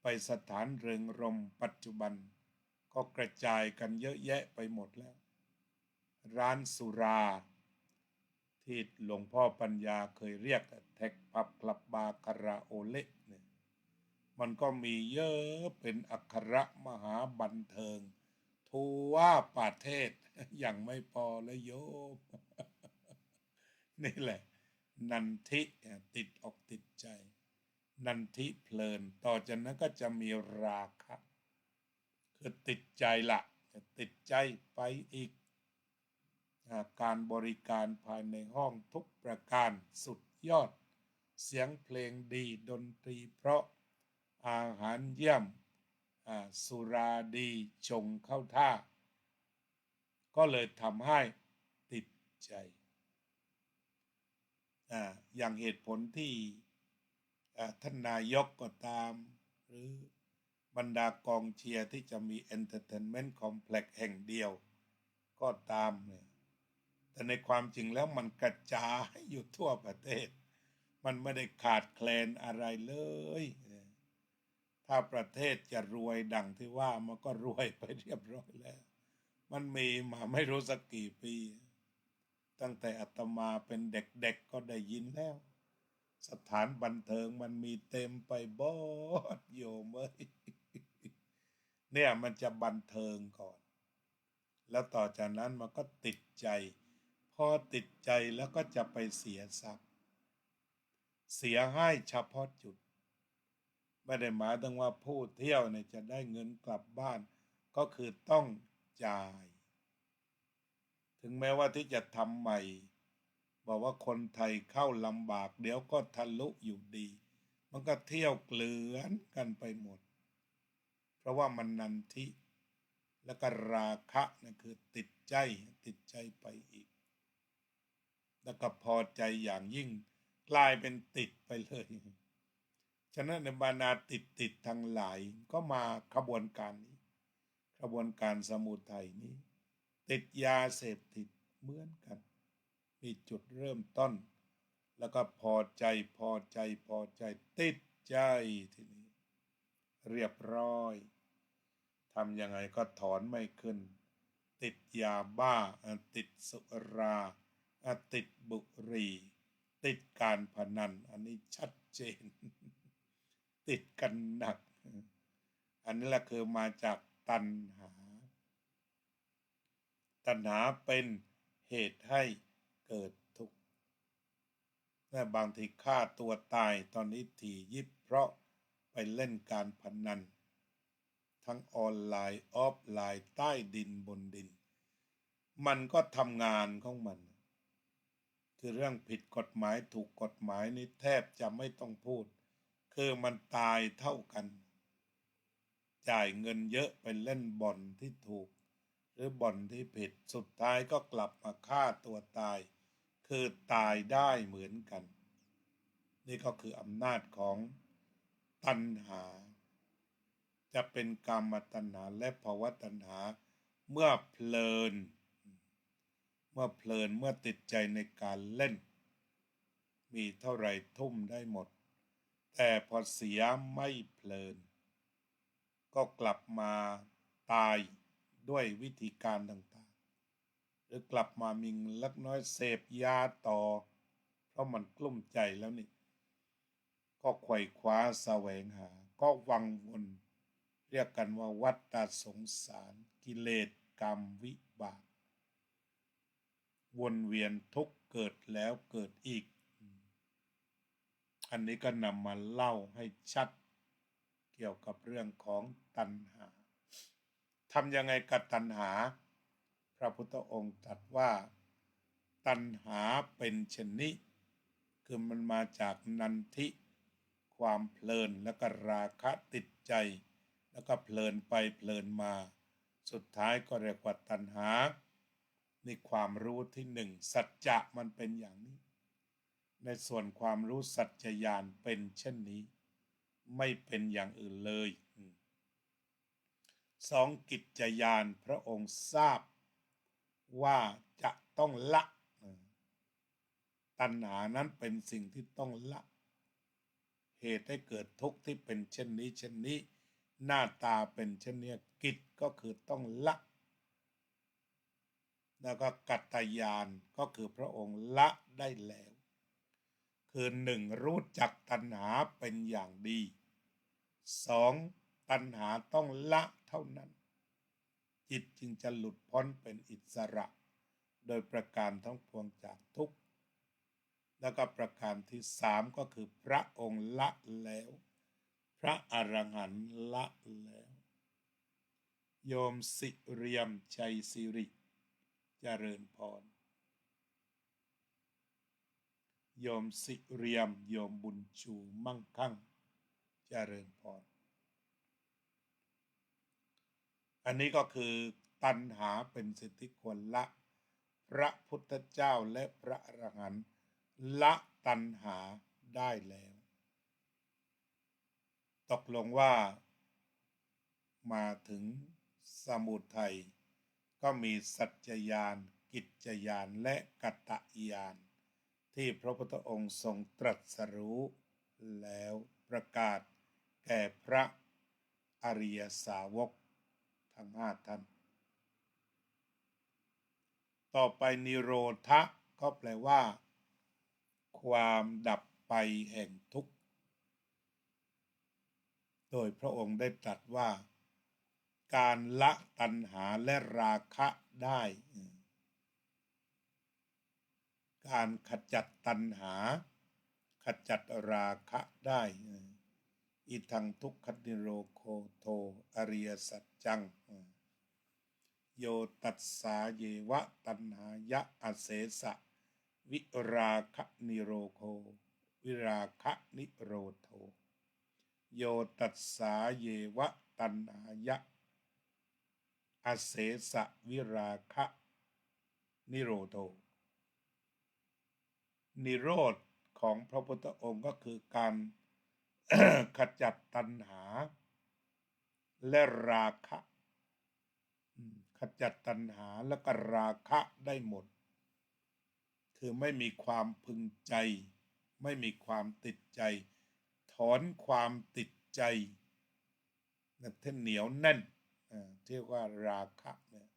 B: ไปสถานเริงรมย์ปัจจุบันก็กระจายกันเยอะแยะไปหมดแล้วร้านสุราที่หลวงพ่อปัญญาเคยเรียกแท็กผับคลับบาร์คาราโอเละเนี่ยมันก็มีเยอะเป็นอัครมหาบันเทิงทั่วประเทศอย่างไม่พอแล้วโยมนี่แหละนันทิติดอกติดใจนันทิเพลินต่อจากนั้นก็จะมีราคะคือติดใจละติดใจไปอีกการบริการภายในห้องทุกประการสุดยอดเสียงเพลงดีดนตรีเพราะอาหารเยี่ยมสุราดีชงเข้าท่าก็เลยทำให้ติดใจอย่างเหตุผลที่ท่านนายกก็ตามหรือบรรดากองเชียร์ที่จะมีเอนเตอร์เทนเมนต์คอมเพล็กซ์แห่งเดียวก็ตามเนี่ยแต่ในความจริงแล้วมันกระจายอยู่ทั่วประเทศมันไม่ได้ขาดแคลนอะไรเลยถ้าประเทศจะรวยดังที่ว่ามันก็รวยไปเรียบร้อยแล้วมันมีมาไม่รู้สักกี่ปีตั้งแต่อาตมาเป็นเด็กๆก็ได้ยินแล้วสถานบันเทิงมันมีเต็มไปหมดโยมเอ้ยเนี่ยมันจะบันเทิงก่อนแล้วต่อจากนั้นมันก็ติดใจพอติดใจแล้วก็จะไปเสียทรัพย์เสียให้เฉพาะจุดไม่ได้หมายถึงว่าผู้เที่ยวเนี่ยจะได้เงินกลับบ้านก็คือต้องจ่ายถึงแม้ว่าที่จะทำใหม่บอกว่าคนไทยเข้าลำบากเดี๋ยวก็ทะลุอยู่ดีมันก็เที่ยวเกลื่อนกันไปหมดเพราะว่ามันนันทิแล้วก็ราคะนั่นคือติดใจไปอีกแล้วก็พอใจอย่างยิ่งกลายเป็นติดไปเลยฉะนั้นในบรรดาติดทั้งหลายก็มาขบวนการนี้ขบวนการสมุทัยนี้ติดยาเสพติดเหมือนกันมีจุดเริ่มต้นแล้วก็พอใจติดใจทีนี้เรียบร้อยทำยังไงก็ถอนไม่ขึ้น ติดยาบ้าติดสุราติดบุหรี่ติดการพนันอันนี้ชัดเจน ติดกันหนักอันนี้แหละคือมาจากตัณหาเป็นเหตุให้เกิดทุกข์และบางทีฆ่าตัวตายตอนนี้ถี่ยิบเพราะไปเล่นการพนันทั้งออนไลน์ออฟไลน์ใต้ดินบนดินมันก็ทำงานของมันคือเรื่องผิดกฎหมายถูกกฎหมายนี่แทบจะไม่ต้องพูดคือมันตายเท่ากันจ่ายเงินเยอะไปเล่นบ่อนที่ถูกหรือบ่อนที่ผิดสุดท้ายก็กลับมาฆ่าตัวตายคือตายได้เหมือนกันนี่ก็คืออำนาจของตัณหาจะเป็นกามตัณหาและภวตัณหาเมื่อเพลินเมื่อติดใจในการเล่นมีเท่าไรทุ่มได้หมดแต่พอเสียไม่เพลินก็กลับมาตายด้วยวิธีการต่างๆหรือกลับมามีเล็กน้อยเสพยาต่อเพราะมันกลุ้มใจแล้วนี่ก็ไขว่คว้าแสวงหาก็วังวนเรียกกันว่าวัฏฏะสงสารกิเลสกรรมวิบากวนเวียนทุกข์เกิดแล้วเกิดอีกอันนี้ก็นำมาเล่าให้ชัดเกี่ยวกับเรื่องของตัณหาทำยังไงกับตัณหาพระพุทธองค์ตรัสว่าตัณหาเป็นชนิดคือมันมาจากนันทิความเพลินแล้วก็ราคะติดใจแล้วก็เพลินไปเพลินมาสุดท้ายก็เรียกว่าตัณหาในความรู้ที่หนึ่งสัจจะมันเป็นอย่างนี้ในส่วนความรู้สัจจญาณเป็นเช่นนี้ไม่เป็นอย่างอื่นเลยสองกิจญาณพระองค์ทราบว่าจะต้องละตัณหานั้นเป็นสิ่งที่ต้องละเหตุให้เกิดทุกข์ที่เป็นเช่นนี้หน้าตาเป็นเช่นนี้กิจก็คือต้องละแล้วก็กัตตญาณก็คือพระองค์ละได้แล้วคือหนึ่งรู้จักตัณหาเป็นอย่างดีสองตัณหาต้องละเท่านั้นจิตจึงจะหลุดพ้นเป็นอิสระโดยประการทั้งปวงจากทุกข์แล้วก็ประการที่สามก็คือพระองค์ละแล้วพระอรหันต์ละแล้วโยมสิเรียมชัยสิริเจริญพรโยมสิเรียมโยมบุญชูมั่งคั่งเจริญพรอันนี้ก็คือตัณหาเป็นสิ่งที่ควรละพระพุทธเจ้าและพระอรหันต์ละตัณหาได้แล้วตกลงว่ามาถึงสมุทัยก็มีสัจจญาณกิจจญาณและกัตตญาณที่พระพุทธองค์ทรงตรัสรู้แล้วประกาศแก่พระอริยสาวกทั้ง5ท่านต่อไปนิโรธะก็แปลว่าความดับไปแห่งทุกข์โดยพระองค์ได้ตรัสว่าการละตัณหาและราคะได้การขจัดตัณหาขจัดราคะได้อิทังทุกขนิโรโคโทอริยสัจจังโยตัสสาเยวะตัณหายะอเสสะวิราคะนิโรโควิราคะนิโรโทโยตัสสาเยวะตัณหายะอเสสะวิราคะนิโรโทนิโรธของพระพุทธองค์ก็คือการ ขจัดตัณหาและราคะขจัดตัณหาและก็ราคะได้หมดคือไม่มีความพึงใจไม่มีความติดใจถอนความติดใจที่เหนียวแน่นที่ว่าราคะเนี่ย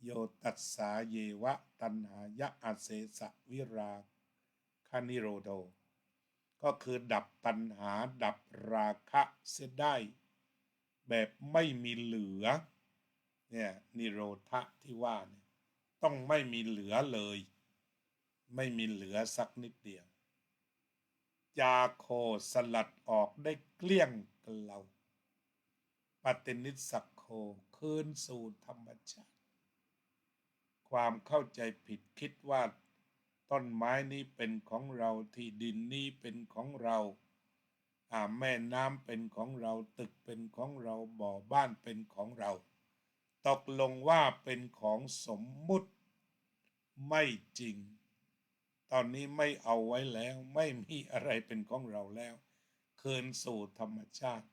B: โยตัสสาเยวะตัณหายะอาเสสะวิราคานิโรโธก็คือดับตัณหาดับราคะเสียได้แบบไม่มีเหลือเนี่ยนิโรธะที่ว่าเนี่ยต้องไม่มีเหลือเลยไม่มีเหลือสักนิดเดียวจาโคสลัดออกได้เกลี้ยงเกลาปฏินิสสักโคคืนสู่ธรรมชาติความเข้าใจผิดคิดว่าต้นไม้นี้เป็นของเราที่ดินนี้เป็นของเราแม่น้ำเป็นของเราตึกเป็นของเราบ่อบ้านเป็นของเราตกลงว่าเป็นของสมมุติไม่จริงตอนนี้ไม่เอาไว้แล้วไม่มีอะไรเป็นของเราแล้วคืนสู่ธรรมชาติ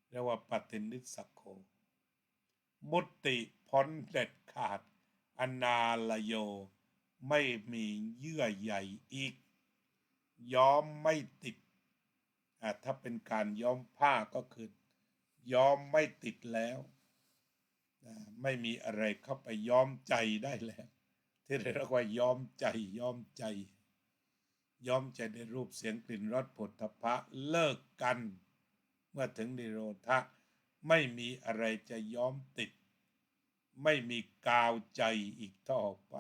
B: เรียกว่าปฏินิสสโคมุตติพ้นเด็ดขาดอนาลโยไม่มีเยื่อใยอีกย้อมไม่ติดถ้าเป็นการย้อมผ้าก็คือย้อมไม่ติดแล้วไม่มีอะไรเข้าไปย้อมใจได้แล้วที่เรียกว่าย้อมใจย้อมใจย้อมใจในรูปเสียงกลิ่นรสผลทพะเลิกกันเมื่อถึงนิโรธะไม่มีอะไรจะย้อมติดไม่มีกาวใจอีกต่อไป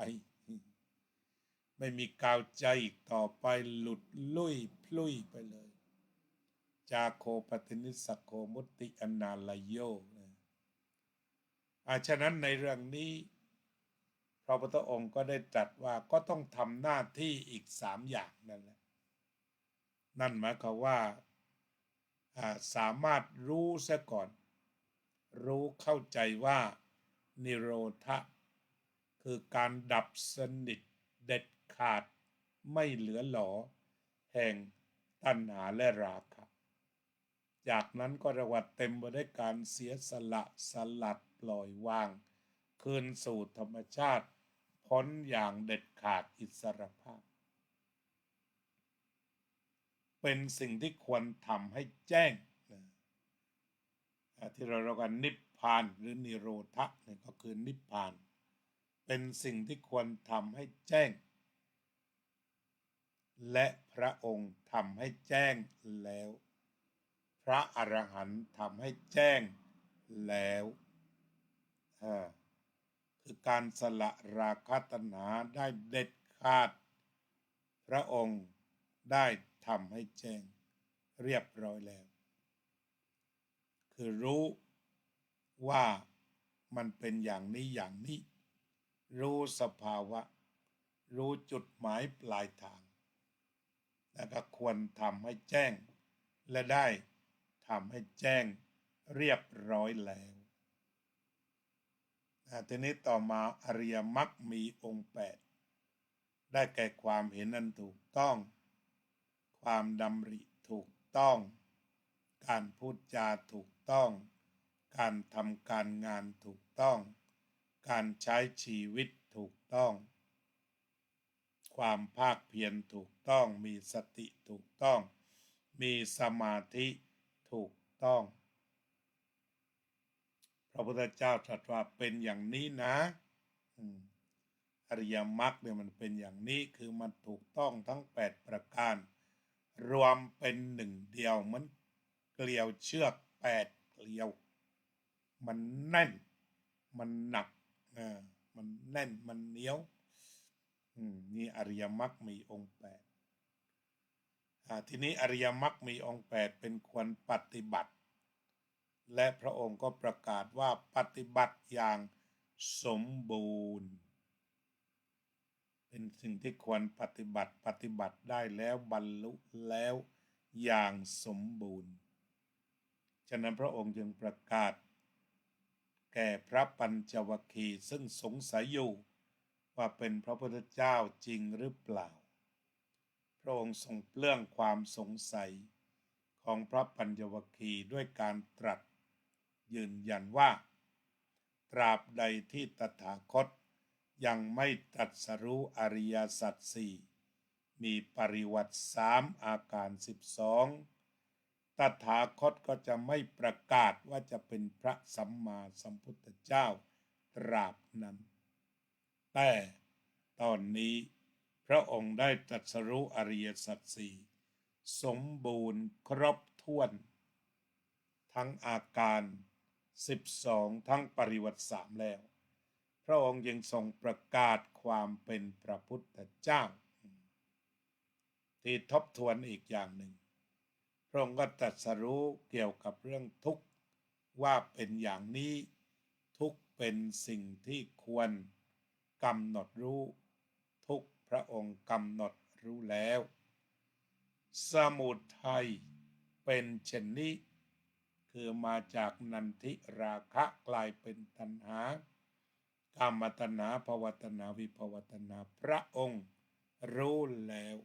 B: ไม่มีกาวใจอีกต่อไปหลุดลุ่ยพลุ่ยไปเลยจาโคปฏินิสสโคมุตติอนาลโยฉะนั้นในเรื่องนี้พระพุทธองค์ก็ได้ตรัสว่าก็ต้องทำหน้าที่อีก3อย่างนั่นแหละนั่นหมายความว่าสามารถรู้ซะก่อนรู้เข้าใจว่านิโรธะคือการดับสนิทเด็ดขาดไม่เหลือหลอแห่งตัณหาและราคะจากนั้นก็เรียกว่าเต็มไปด้วยการเสียสละสลัดปล่อยวางคืนสู่ธรรมชาติพ้นอย่างเด็ดขาดอิสรภาพเป็นสิ่งที่ควรทำให้แจ้งที่เราเรียกว่านิพพานหรือนิโรธะนี่ก็คือนิพพานเป็นสิ่งที่ควรทำให้แจ้งและพระองค์ทำให้แจ้งแล้วพระอรหันต์ทำให้แจ้งแล้วคือการสละราคะตัณหาได้เด็ดขาดพระองค์ได้ทำให้แจ้งเรียบร้อยแล้วคือรู้ว่ามันเป็นอย่างนี้อย่างนี้รู้สภาวะรู้จุดหมายปลายทางแล้วก็ควรทำให้แจ้งและได้ทำให้แจ้งเรียบร้อยแล้วทีนี้ต่อมาอริยมรรคมีองค์8ได้แก่ความเห็นอันถูกต้องความดำริถูกต้องการพูดจาถูกต้องการทำการงานถูกต้องการใช้ชีวิตถูกต้องความภาคเพียรถูกต้องมีสติถูกต้องมีสมาธิถูกต้องพระพุทธเจ้าตรัสว่าเป็นอย่างนี้นะอริยมรรคเนี่ยมันเป็นอย่างนี้คือมันถูกต้องทั้ง8ประการรวมเป็นหนึ่งเดียวเหมือนเกลียวเชือก8เกลียวมันแน่นมันหนักมันแน่นมันเหนียวนี่อริยมรรคมีองค์8ทีนี้อริยมรรคมีองค์8เป็นควรปฏิบัติและพระองค์ก็ประกาศว่าปฏิบัติอย่างสมบูรณ์เป็นสิ่งที่ควรปฏิบัติได้แล้วบรรลุแล้วอย่างสมบูรณ์ฉะนั้นพระองค์จึงประกาศแก่พระปัญจวัคคีย์ซึ่งสงสัยอยู่ว่าเป็นพระพุทธเจ้าจริงหรือเปล่าพระองค์ทรงเปลื้องความสงสัยของพระปัญจวัคคีย์ด้วยการตรัสยืนยันว่าตราบใดที่ตถาคตยังไม่ตรัสรู้อริยสัจสี่มีปริวัติ3อาการ12ตถาคตก็จะไม่ประกาศว่าจะเป็นพระสัมมาสัมพุทธเจ้าตราบนั้น แต่ตอนนี้พระองค์ได้ตรัสรู้อริยสัจสี่สมบูรณ์ครบถ้วนทั้งอาการ12ทั้งปริวัติสามแล้วพระองค์ยังทรงประกาศความเป็นพระพุทธเจ้าที่ทบทวนอีกอย่างหนึ่งพระองค์ก็ตรัสรู้เกี่ยวกับเรื่องทุกข์ว่าเป็นอย่างนี้ทุกข์เป็นสิ่งที่ควรกำหนดรู้ทุกพระองค์กำหนดรู้แล้วสมุทัยเป็นเช่นนี้คือมาจากนันทิราคะกลายเป็นตัณหากามตัณหาภวตัณหาวิภวตัณหาพระองค์รู้แล้ว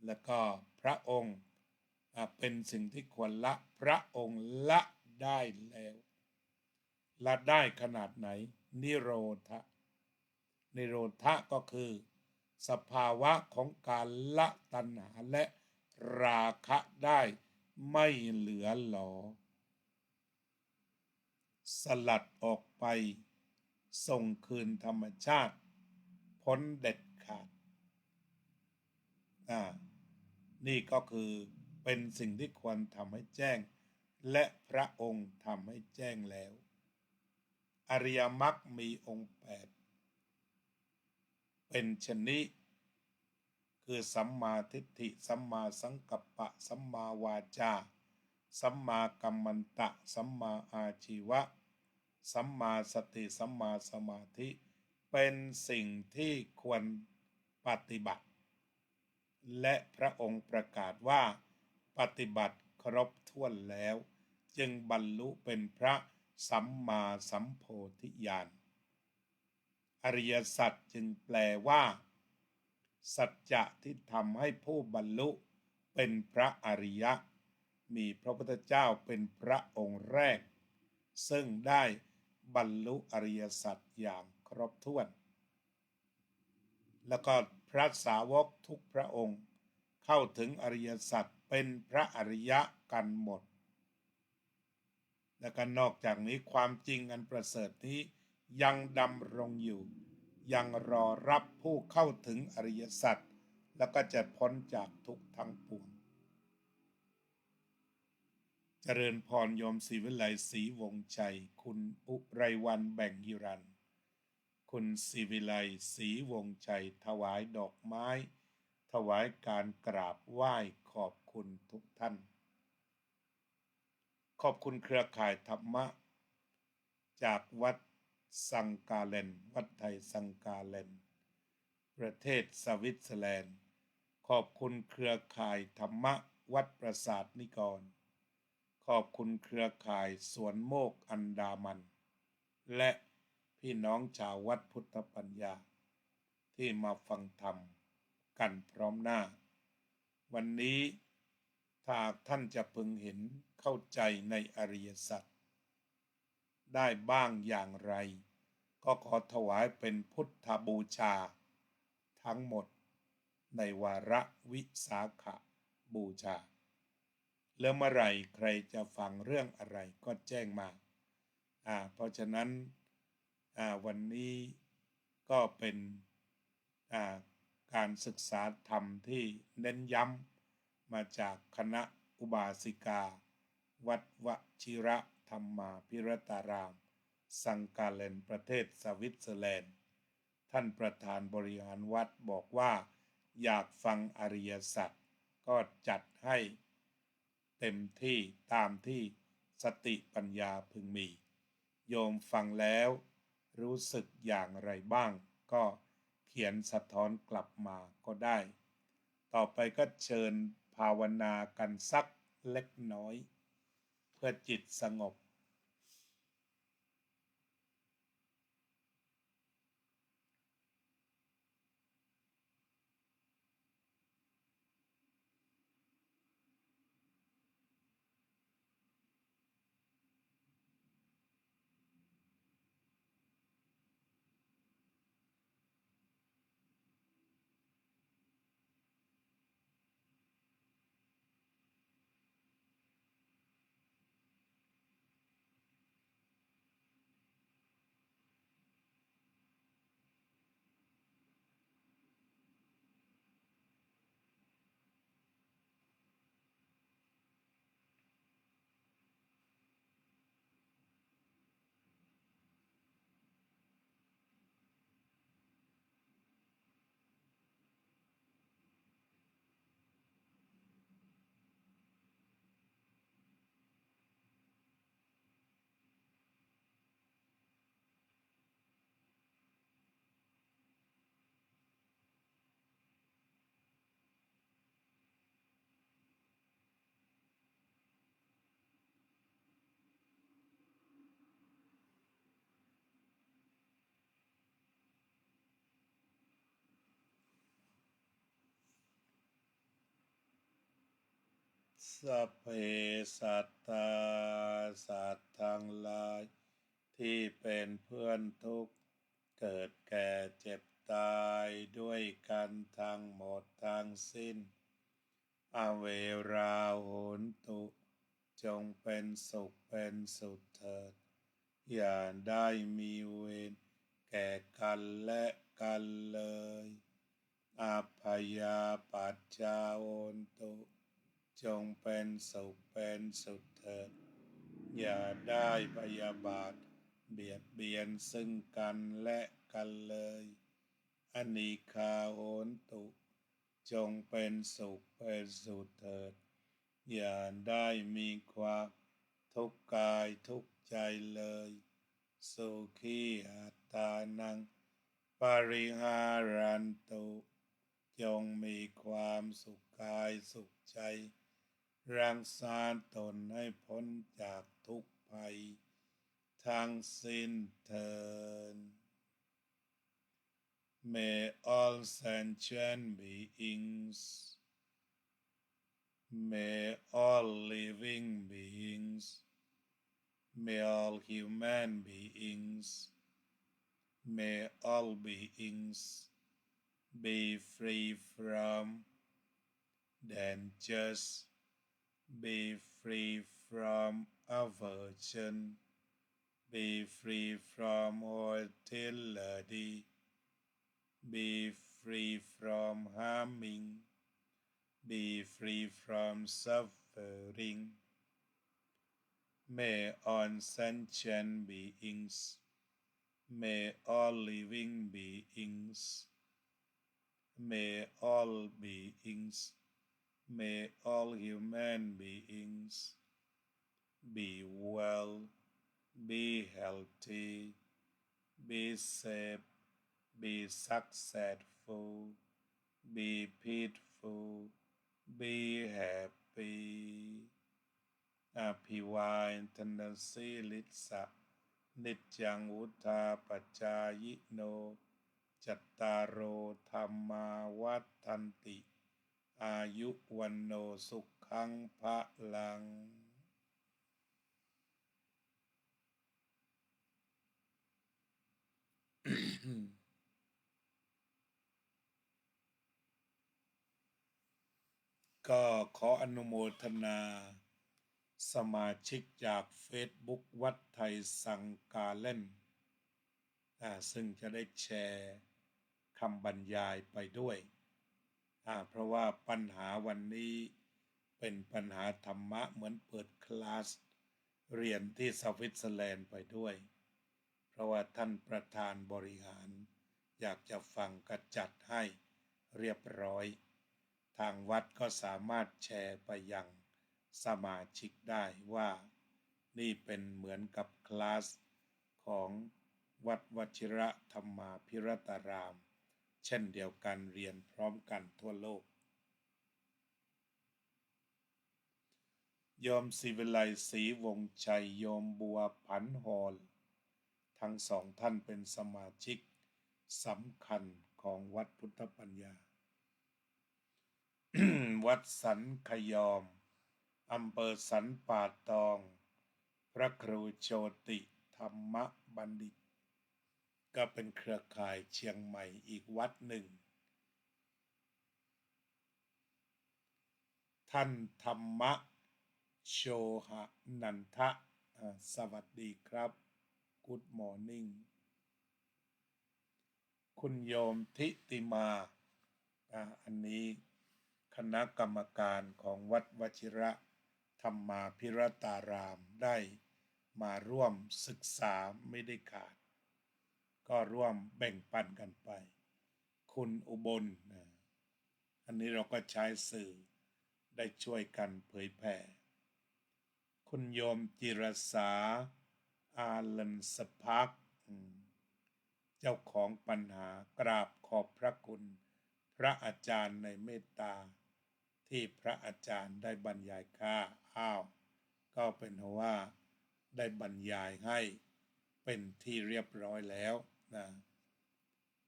B: แล้วก็พระองค์เป็นสิ่งที่ควรละพระองค์ละได้แล้วละได้ขนาดไหนนิโรธะนิโรธะก็คือสภาวะของการละตัณหาและราคะได้ไม่เหลือหลอสลัดออกไปส่งคืนธรรมชาติพ้นเด็ดขาดนี่ก็คือเป็นสิ่งที่ควรทำให้แจ้งและพระองค์ทำให้แจ้งแล้วอริยมรรคมีองค์8เป็นชนิดคือสัมมาทิฏฐิสัมมาสังกัปปะสัมมาวาจาสัมมากัมมันตะสัมมาอาชีวะสัมมาสติสัมมาสมาธิเป็นสิ่งที่ควรปฏิบัติและพระองค์ประกาศว่าปฏิบัติครบถ้วนแล้วจึงบรรลุเป็นพระสัมมาสัมโพธิญาณอริยสัจจึงแปลว่าสัจจะที่ทำให้ผู้บรรลุเป็นพระอริยะมีพระพุทธเจ้าเป็นพระองค์แรกซึ่งได้บรรลุอริยสัจอย่างครบถ้วนแล้วก็พระสาวกทุกพระองค์เข้าถึงอริยสัจเป็นพระอริยะกันหมดและก็นอกจากนี้ความจริงอันประเสริฐนี้ยังดำรงอยู่ยังรอรับผู้เข้าถึงอริยสัจแล้วก็จะพ้นจากทุกข์ทั้งปวงเจริญพรโยมศรีวิไลศรีวงศ์ชัยคุณอุไรวันแบ่งยิรันคุณศรีวิไลศรีวงศ์ชัยถวายดอกไม้ถวายการกราบไหว้ขอบคุณทุกท่านขอบคุณเครือข่ายธรรมะจากวัดซังกาเลนวัดไทยซังกาเลนประเทศสวิตเซอร์แลนด์ขอบคุณเครือข่ายธรรมะวัดปราสาทนิกรขอบคุณเครือข่ายสวนโมกอันดามันและพี่น้องชาววัดพุทธปัญญาที่มาฟังธรรมกันพร้อมหน้าวันนี้ถ้าท่านจะพึงเห็นเข้าใจในอริยสัจได้บ้างอย่างไรก็ขอถวายเป็นพุทธบูชาทั้งหมดในวาระวิสาขบูชาแล้วเมื่อไหร่ใครจะฟังเรื่องอะไรก็แจ้งมาเพราะฉะนั้นวันนี้ก็เป็นการศึกษาธรรมที่เน้นย้ำมาจากคณะอุบาสิกาวัดวชิระธรรมาภิรตารามซังกาเลนประเทศสวิตเซอร์แลนด์ท่านประธานบริหารวัดบอกว่าอยากฟังอริยสัจก็จัดให้เต็มที่ตามที่สติปัญญาพึงมีโยมฟังแล้วรู้สึกอย่างไรบ้างก็เขียนสะท้อนกลับมาก็ได้ต่อไปก็เชิญภาวนากันสักเล็กน้อยเพื่อจิตสงบ สัพเพสัตตาสัตว์ทั้งหลายที่เป็นเพื่อนทุกข์เกิดแก่เจ็บตายด้วยกันทั้งหมดทั้งสิ้นอเวราโหนตุจงเป็นสุขเป็นสุขเถิดอย่าได้มีเวรแก่กันและกันเลยอัพยาปัจจาโหนตุจงเป็นสุขเป็นสุขเถิดอย่าได้พยาบาทเบียดเบียนซึ่งกันและกันเลยอนีฆาโหนตุจงเป็นสุขเป็นสุขเถิดอย่าได้มีความทุกข์กายทุกข์ใจเลยสุขีอัตตานังปริหารันตุจงมีความสุขกายสุขใจรักษาตนให้พ้นจากทุกภัยทั้งสิ้นเถิด May all sentient beings, may all living beings, may all human beings, may all beings be free from dangers, be free from aversion, be free from hostility, be free from harming, be free from suffering. May all sentient beings, may all living beings, may all beings, may all human beings be well, be healthy, be safe, be successful, be peaceful, be happy. อภิวาทนาสีลิสะนิจจังวุธาปัจจายิโนจัตตารโอธรรมาวัฏันติอายุวันโนสุขังพลังก็ขออนุโมทนาสมาชิกจากเฟซบุ๊กวัดไทยสังกาเล่นซึ่งจะได้แชร์คำบรรยายไปด้วยเพราะว่าปัญหาวันนี้เป็นปัญหาธรรมะเหมือนเปิดคลาสเรียนที่สวิตเซอร์แลนด์ไปด้วยเพราะว่าท่านประธานบริหารอยากจะฟังกระจัดให้เรียบร้อยทางวัดก็สามารถแชร์ไปยังสมาชิกได้ว่านี่เป็นเหมือนกับคลาสของวัดวชิระธรรมาภิรตารามเช่นเดียวกันเรียนพร้อมกันทั่วโลกโยมศิวิไลศรีวงชัยโยมบัวผันหอลทั้งสองท่านเป็นสมาชิกสำคัญของวัดพุทธปัญญา วัดสันขยอมอำเภอสันป่าตองพระครูโชติธรรมบัณฑิตก็เป็นเครือข่ายเชียงใหม่อีกวัดหนึ่งท่านธรรมโชหนันทะสวัสดีครับ Good morning คุณโยมทิติมาอันนี้คณะกรรมการของวัดวชิระธรรมาภิรตารามได้มาร่วมศึกษาไม่ได้ขาดก็ร่วมแบ่งปันกันไปคุณอุบลอันนี้เราก็ใช้สื่อได้ช่วยกันเผยแผ่คุณโยมจิรสาอาลันสพักเจ้าของปัญหากราบขอบพระคุณพระอาจารย์ในเมตตาที่พระอาจารย์ได้บรรยายก็เป็นเพราะว่าได้บรรยายให้เป็นที่เรียบร้อยแล้วนะ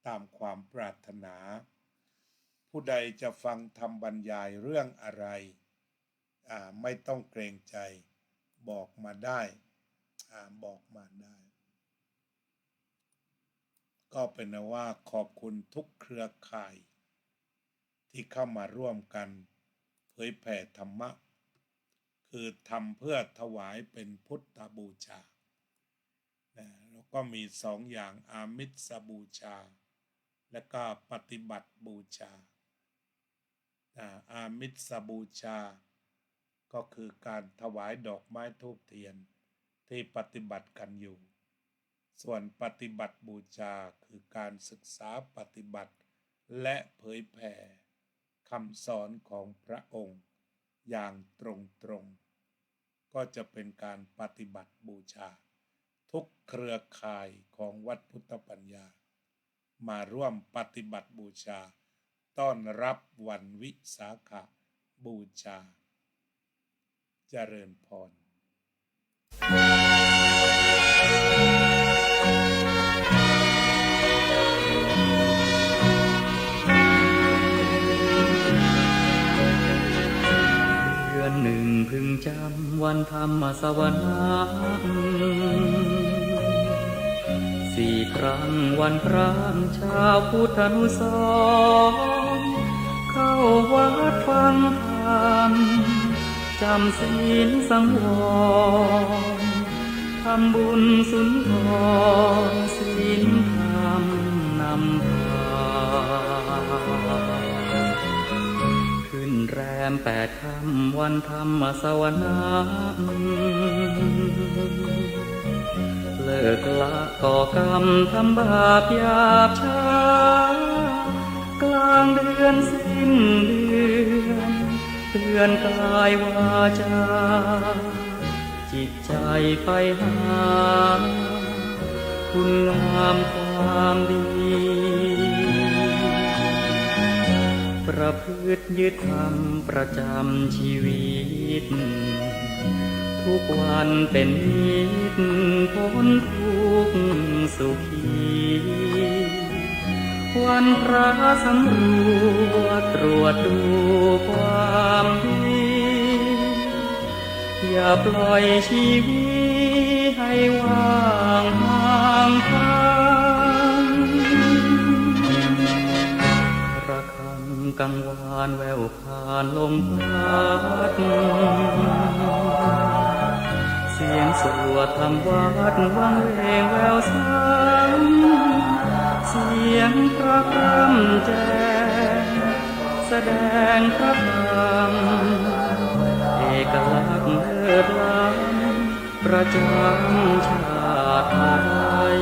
B: ตามความปรารถนาผู้ใดจะฟังธรรมบรรยายเรื่องอะไร ไม่ต้องเกรงใจบอกมาได้บอกมาได้ก็เป็นว่าขอบคุณทุกเครือข่ายที่เข้ามาร่วมกันเผยแผ่ธรรมะคือทำเพื่อถวายเป็นพุทธบูชาแล้วก็มี2 อย่างอามิสบูชาและก็ปฏิบัติบูชาอามิสบูชาก็คือการถวายดอกไม้ธูปเทียนที่ปฏิบัติกันอยู่ส่วนปฏิบัติบูชาคือการศึกษาปฏิบัติและเผยแผ่คำสอนของพระองค์อย่างตรงก็จะเป็นการปฏิบัติบูชาทุกเครือข่ายของวัดพุทธปัญญามาร่วมปฏิบัติบูชาต้อนรับวันวิสาขบูชาเจริญพร
A: เดือนหนึ่งพึงจำวันธรรมสวนา4 ครั้งวันพระชาวพุทธานุสรณ์เข้าวัดฟังธรรมจำศีลสังวรทำบุญสุนทรศีลธรรมนำพาขึ้นแรม8 ค่ำวันธรรมสวนาเลิกละก่อกรรมทำบาปหยาบช้ากลางเดือนสิ้นเดือนเตือนกายวาจาจิตใจไปหาคุณงามความดีประพฤติยึดธรรมประจำชีวิตทุกวันเป็นนิจพ้นทุกข์สุขีวันพระสำรวจตรวจดูความดีอย่าปล่อยชีวิตให้ว่างห่างทางระฆังกังวานแววผ่านลมพัดเสียงสวดธรรมวัดวังเวงแววซ้ำเสียงพระพร่ำแจ้งแสดงพระธรรมเอกลักษณ์เลิศล้ำประจำชาติไทย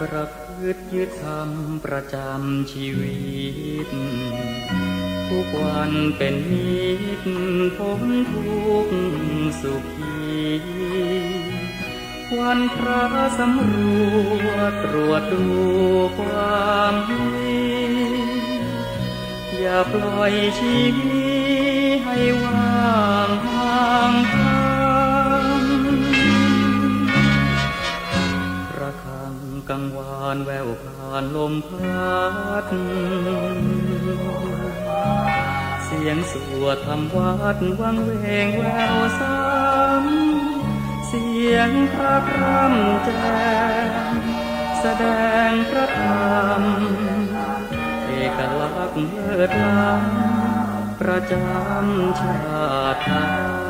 A: ประพฤติยึดธรรมประจำชีวิตทุกวันเป็นนิจพ้นทุกข์สุขีวันพระสำรวจตรวจดูความดีอย่าปล่อยชีวิตให้ว่างห่างทางระฆังกังวานแววผ่านลมพัดเสียงสวดธรรมวัดวังเวงแววซ้ำเสียงพระพร่ำแจ้งแสดงพระธรรมเอกลักษณ์เลิศล้ำประจำชาติไทย